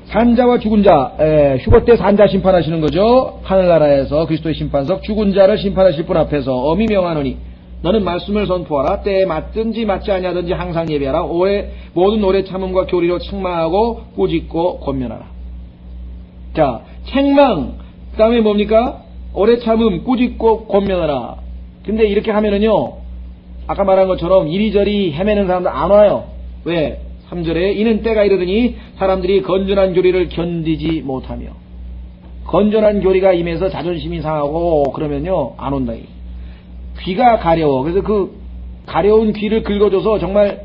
S1: 산자와 죽은 자, 휴거 때 산자 심판하시는 거죠. 하늘나라에서 그리스도의 심판석, 죽은 자를 심판하실 분 앞에서 엄히 명하노니 너는 말씀을 선포하라. 때에 맞든지 맞지 아니하든지 항상 예배하라. 모든 오래 참음과 교리로 책망하고 꾸짖고 권면하라. 자, 책망, 그 다음에 뭡니까? 오래 참음, 꾸짖고 권면하라. 근데 이렇게 하면은요, 아까 말한 것처럼 이리저리 헤매는 사람들 안 와요. 왜? 3절에 이는 때가 이르더니 사람들이 건전한 교리를 견디지 못하며, 건전한 교리가 임해서 자존심이 상하고 그러면요 안 온다. 귀가 가려워. 그래서 그 가려운 귀를 긁어줘서 정말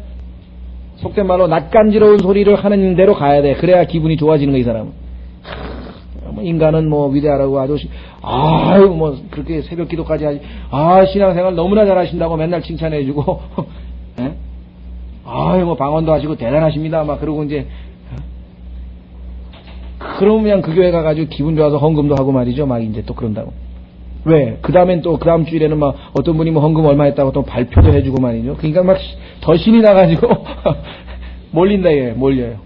S1: 속된 말로 낯간지러운 소리를 하는 대로 가야 돼. 그래야 기분이 좋아지는 거야, 이 사람은. 인간은 뭐 위대하라고 아주 뭐 그렇게 새벽 기도까지 하지. 신앙생활 너무나 잘하신다고 맨날 칭찬해주고 예? 뭐 방언도 하시고 대단하십니다 막 그러고 이제 그러면 그냥 그 교회 가가지고 기분 좋아서 헌금도 하고 말이죠. 막 이제 또 그런다고. 왜? 그 다음엔 또 그 다음 주일에는 막 어떤 분이 뭐 헌금 얼마 했다고 또 발표도 해주고 말이죠. 그러니까 막 더 신이 나가지고 몰린다 이게 몰려요.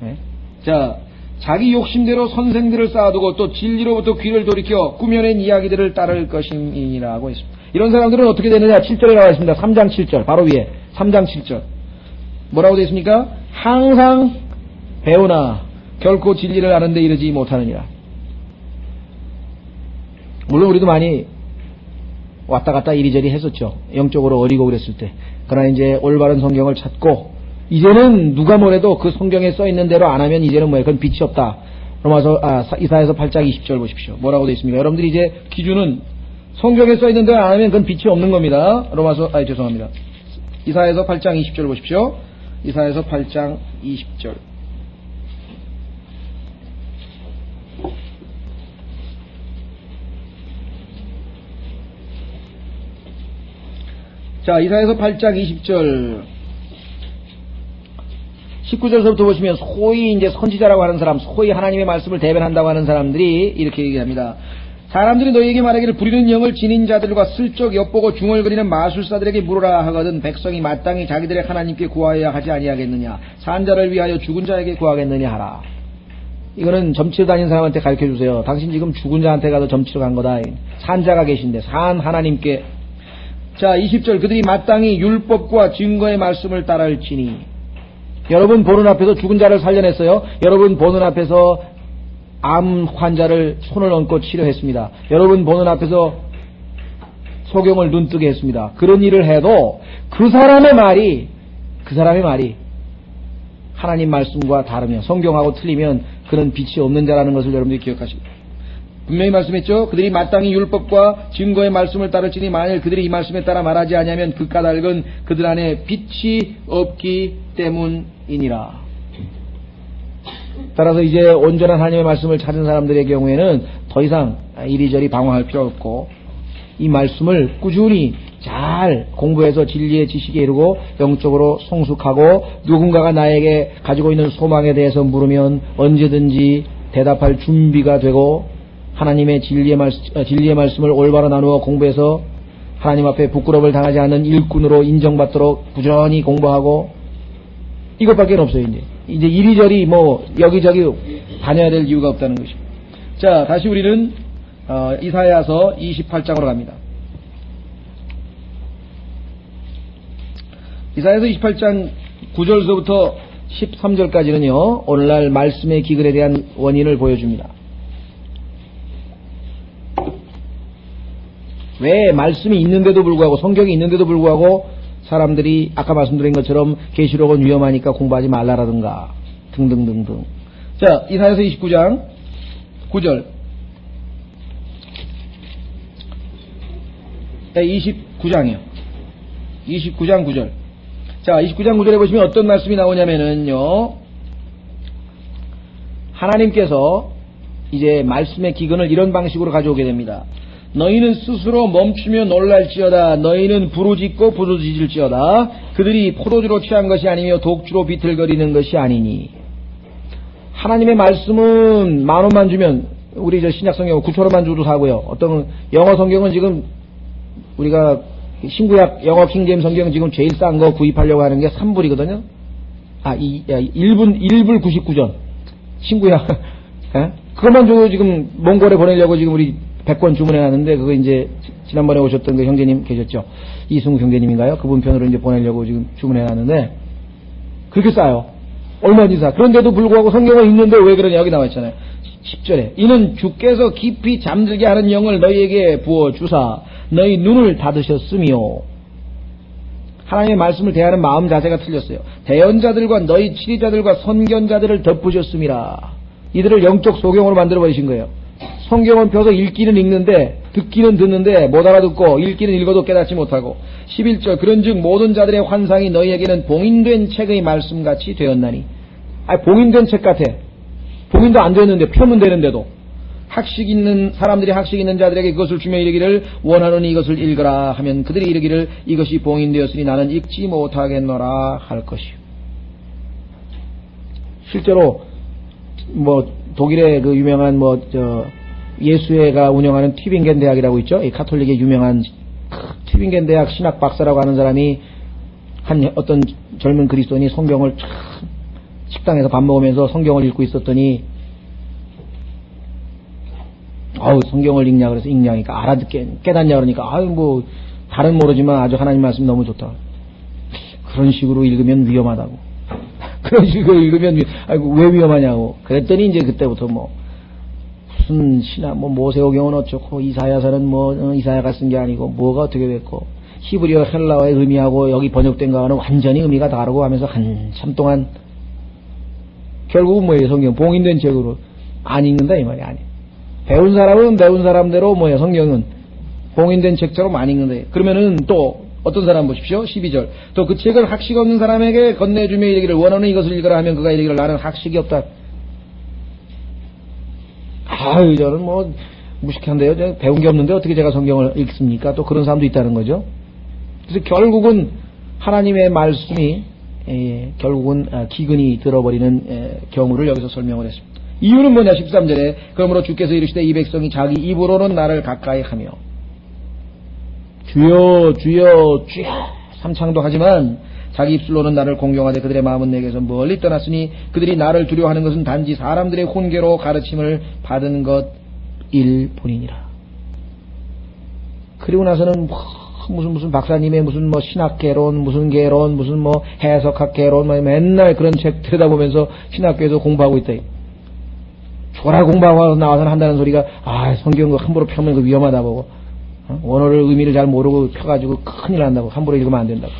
S1: 네? 자, 자기 욕심대로 선생들을 쌓아두고 또 진리로부터 귀를 돌이켜 꾸며낸 이야기들을 따를 것임이니라 하고 있습니다. 이런 사람들은 어떻게 되느냐? 7절에 나와 있습니다. 3장 7절 바로 위에 3장 7절 뭐라고 되어 있습니까? 항상 배우나 결코 진리를 아는데 이르지 못하느니라. 물론 우리도 많이 왔다 갔다 이리저리 했었죠. 영적으로 어리고 그랬을 때. 그러나 이제 올바른 성경을 찾고 이제는 누가 뭐래도 그 성경에 써 있는 대로 안 하면 이제는 뭐예요? 그건 빛이 없다. 이사야서 8장 20절 보십시오. 뭐라고 되어 있습니까? 여러분들이 이제 기준은 성경에 써 있는 대로 안 하면 그건 빛이 없는 겁니다. 죄송합니다. 이사야서 8장 20절 보십시오. 이사야서 8장 20절. 자, 이사야서 8장 20절 19절서부터 보시면 소위 이제 선지자라고 하는 사람, 소위 하나님의 말씀을 대변한다고 하는 사람들이 이렇게 얘기합니다. 사람들이 너희에게 말하기를 부리는 영을 지닌 자들과 슬쩍 엿보고 중얼거리는 마술사들에게 물으라 하거든 백성이 마땅히 자기들의 하나님께 구하여야 하지 아니하겠느냐. 산 자를 위하여 죽은 자에게 구하겠느냐 하라. 이거는 점치러 다니는 사람한테 가르쳐주세요. 당신 지금 죽은 자한테 가서 점치러 간 거다. 산 자가 계신데 산 하나님께. 자 20절 그들이 마땅히 율법과 증거의 말씀을 따를지니. 여러분 보는 앞에서 죽은 자를 살려냈어요. 여러분 보는 앞에서 암 환자를 손을 얹고 치료했습니다. 여러분 보는 앞에서 소경을 눈뜨게 했습니다. 그런 일을 해도 그 사람의 말이 하나님 말씀과 다르면 성경하고 틀리면 그는 빛이 없는 자라는 것을 여러분들이 기억하시고 분명히 말씀했죠. 그들이 마땅히 율법과 증거의 말씀을 따를지니 만일 그들이 이 말씀에 따라 말하지 아니하면 그 까닭은 그들 안에 빛이 없기 때문이니라. 따라서 이제 온전한 하나님의 말씀을 찾은 사람들의 경우에는 더 이상 이리저리 방황할 필요 없고 이 말씀을 꾸준히 잘 공부해서 진리의 지식에 이르고 영적으로 성숙하고 누군가가 나에게 가지고 있는 소망에 대해서 물으면 언제든지 대답할 준비가 되고 하나님의 진리의 말씀을 올바로 나누어 공부해서 하나님 앞에 부끄러움을 당하지 않는 일꾼으로 인정받도록 부지런히 공부하고 이것밖에 없어요. 이제 이리저리 여기저기 다녀야 될 이유가 없다는 것입니다. 자, 다시 우리는 이사야서 28장으로 갑니다. 이사야서 28장 9절서부터 13절까지는요 오늘날 말씀의 기근에 대한 원인을 보여줍니다. 왜 말씀이 있는데도 불구하고 성경이 있는데도 불구하고 사람들이 아까 말씀드린 것처럼 계시록은 위험하니까 공부하지 말라라든가 등등등등. 자, 이사야서 29장 9절. 29장이요. 29장 9절. 자, 29장 9절에 보시면 어떤 말씀이 나오냐면은요. 하나님께서 이제 말씀의 기근을 이런 방식으로 가져오게 됩니다. 너희는 스스로 멈추며 놀랄지어다. 너희는 부르짖고 부르짖을지어다. 그들이 포도주로 취한 것이 아니며 독주로 비틀거리는 것이 아니니. 하나님의 말씀은 10,000원만 주면 우리 신약성경 9,000원만 줘도 사고요. 어떤 영어 성경은 지금 우리가 신구약 영어 킹제임 성경 지금 제일 싼 거 구입하려고 하는 게 3불이거든요. 1불 99전. 신구약. 그것만 줘도 지금 몽골에 보내려고 지금 우리 100권 주문해놨는데, 그거 이제, 지난번에 오셨던 그 형제님 계셨죠? 이승우 형제님인가요? 그분 편으로 이제 보내려고 지금 주문해놨는데, 그렇게 싸요. 얼마든지 싸. 그런데도 불구하고 성경은 있는데 왜 그러냐? 여기 나와있잖아요. 10절에. 이는 주께서 깊이 잠들게 하는 영을 너희에게 부어주사, 너희 눈을 닫으셨으며, 하나님의 말씀을 대하는 마음 자세가 틀렸어요. 대언자들과 너희 치리자들과 선견자들을 덮으셨음이라. 이들을 영적 소경으로 만들어버리신 거예요. 성경은 펴서 읽기는 읽는데 듣기는 듣는데 못 알아듣고 읽기는 읽어도 깨닫지 못하고. 11절 그런즉 모든 자들의 환상이 너희에게는 봉인된 책의 말씀같이 되었나니. 봉인된 책 같아. 봉인도 안 되는데 펴면 되는데도 학식 있는 사람들이 학식 있는 자들에게 그것을 주며 이르기를 원하노니 이것을 읽으라 하면 그들이 이르기를 이것이 봉인되었으니 나는 읽지 못하겠노라 할 것이요. 실제로 독일의 그 유명한 예수회가 운영하는 튜빙겐 대학이라고 있죠. 이 카톨릭의 유명한 튜빙겐 대학 신학 박사라고 하는 사람이 어떤 젊은 그리스도인이 성경을 식당에서 밥 먹으면서 성경을 읽고 있었더니 성경을 읽냐 그래서 읽냐니까 알아듣게 깨닫냐 그러니까 다른 모르지만 아주 하나님 말씀 너무 좋다. 그런 식으로 읽으면 위험하다고. 그런 식으로 읽으면 왜 위험하냐고. 그랬더니 이제 그때부터 무슨 신학 모세오경은 어쩌고 이사야서는 이사야가 쓴 게 아니고 뭐가 어떻게 됐고 히브리어 헬라어의 의미하고 여기 번역된 거와는 완전히 의미가 다르고 하면서 한참 동안 결국은 뭐예요? 성경 봉인된 책으로 안 읽는다 이 말이 아니에요. 배운 사람은 배운 사람대로 성경은 봉인된 책처럼 안 읽는다. 그러면은 또 어떤 사람 보십시오. 12절 또 그 책을 학식 없는 사람에게 건네주며 이르기를 원하는 이것을 읽으라 하면 그가 이르기를 나는 학식이 없다. 저는 무식한데요. 배운 게 없는데 어떻게 제가 성경을 읽습니까? 또 그런 사람도 있다는 거죠. 그래서 결국은 하나님의 말씀이 결국은 기근이 들어버리는 경우를 여기서 설명을 했습니다. 이유는 뭐냐? 13절에 그러므로 주께서 이르시되 이 백성이 자기 입으로는 나를 가까이 하며 주여 주여 주여 삼창도 하지만 자기 입술로는 나를 공경하되 그들의 마음은 내게서 멀리 떠났으니 그들이 나를 두려워하는 것은 단지 사람들의 훈계로 가르침을 받은 것일 뿐이니라. 그리고 나서는 무슨 박사님의 무슨 뭐 신학개론, 무슨 개론, 무슨 뭐 해석학 개론, 맨날 그런 책 들여다보면서 신학교에서 공부하고 있다. 조라 공부하고 나와서는 한다는 소리가, 성경 그 함부로 펴면 그 위험하다고. 원어를 의미를 잘 모르고 펴가지고 큰일 난다고. 함부로 읽으면 안 된다고.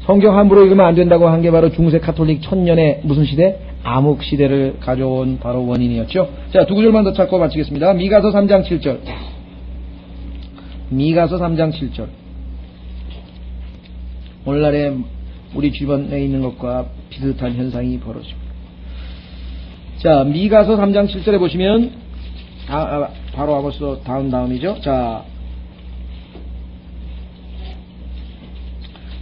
S1: 성경 함부로 읽으면 안 된다고 한 게 바로 중세 카톨릭 천년의 무슨 시대? 암흑 시대를 가져온 바로 원인이었죠. 자, 두 구절만 더 찾고 마치겠습니다. 미가서 3장 7절. 미가서 3장 7절. 오늘날에 우리 주변에 있는 것과 비슷한 현상이 벌어집니다. 자, 미가서 3장 7절에 보시면, 바로 아버서 다음이죠. 자,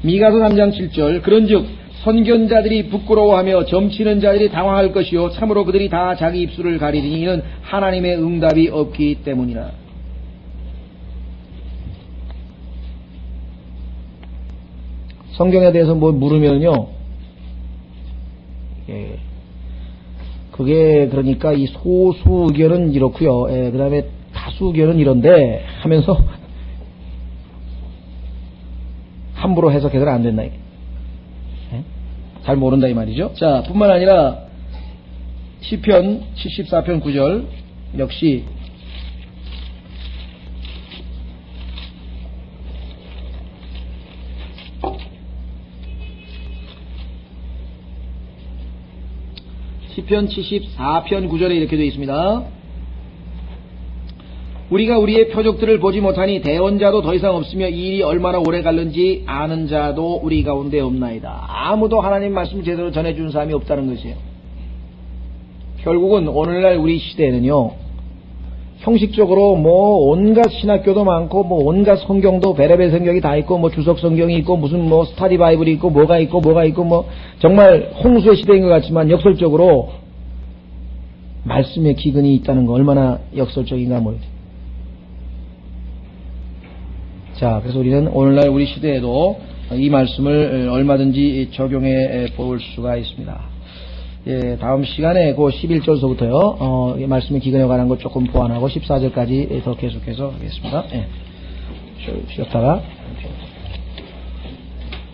S1: 미가서 3장 7절. 그런즉 선견자들이 부끄러워하며 점치는 자들이 당황할 것이요 참으로 그들이 다 자기 입술을 가리리니 이는 하나님의 응답이 없기 때문이라. 성경에 대해서 뭐 물으면요, 그게 그러니까 이 소수 의견은 이렇고요, 그 다음에 다수 의견은 이런데 하면서 함부로 해석해서는 안 된다. 잘 모른다 이 말이죠. 자, 뿐만 아니라 시편 74편 9절 역시 시편 74편 9절에 이렇게 되어 있습니다. 우리가 우리의 표적들을 보지 못하니 대언자도 더 이상 없으며 이 일이 얼마나 오래 갈는지 아는 자도 우리 가운데 없나이다. 아무도 하나님 말씀 제대로 전해주는 사람이 없다는 것이에요. 결국은 오늘날 우리 시대에는요, 형식적으로 뭐 온갖 신학교도 많고 뭐 온갖 성경도 베레벨 성경이 다 있고 뭐 주석 성경이 있고 무슨 뭐 스타디 바이블이 있고 뭐가 있고 뭐 정말 홍수의 시대인 것 같지만 역설적으로 말씀의 기근이 있다는 거 얼마나 역설적인가 모르겠어요. 자, 그래서 우리는 오늘날 우리 시대에도 이 말씀을 얼마든지 적용해 볼 수가 있습니다. 예, 다음 시간에 그 11절서부터요, 이 말씀의 기근에 관한 것 조금 보완하고 14절까지 더 계속해서 하겠습니다. 예, 쉬었다가.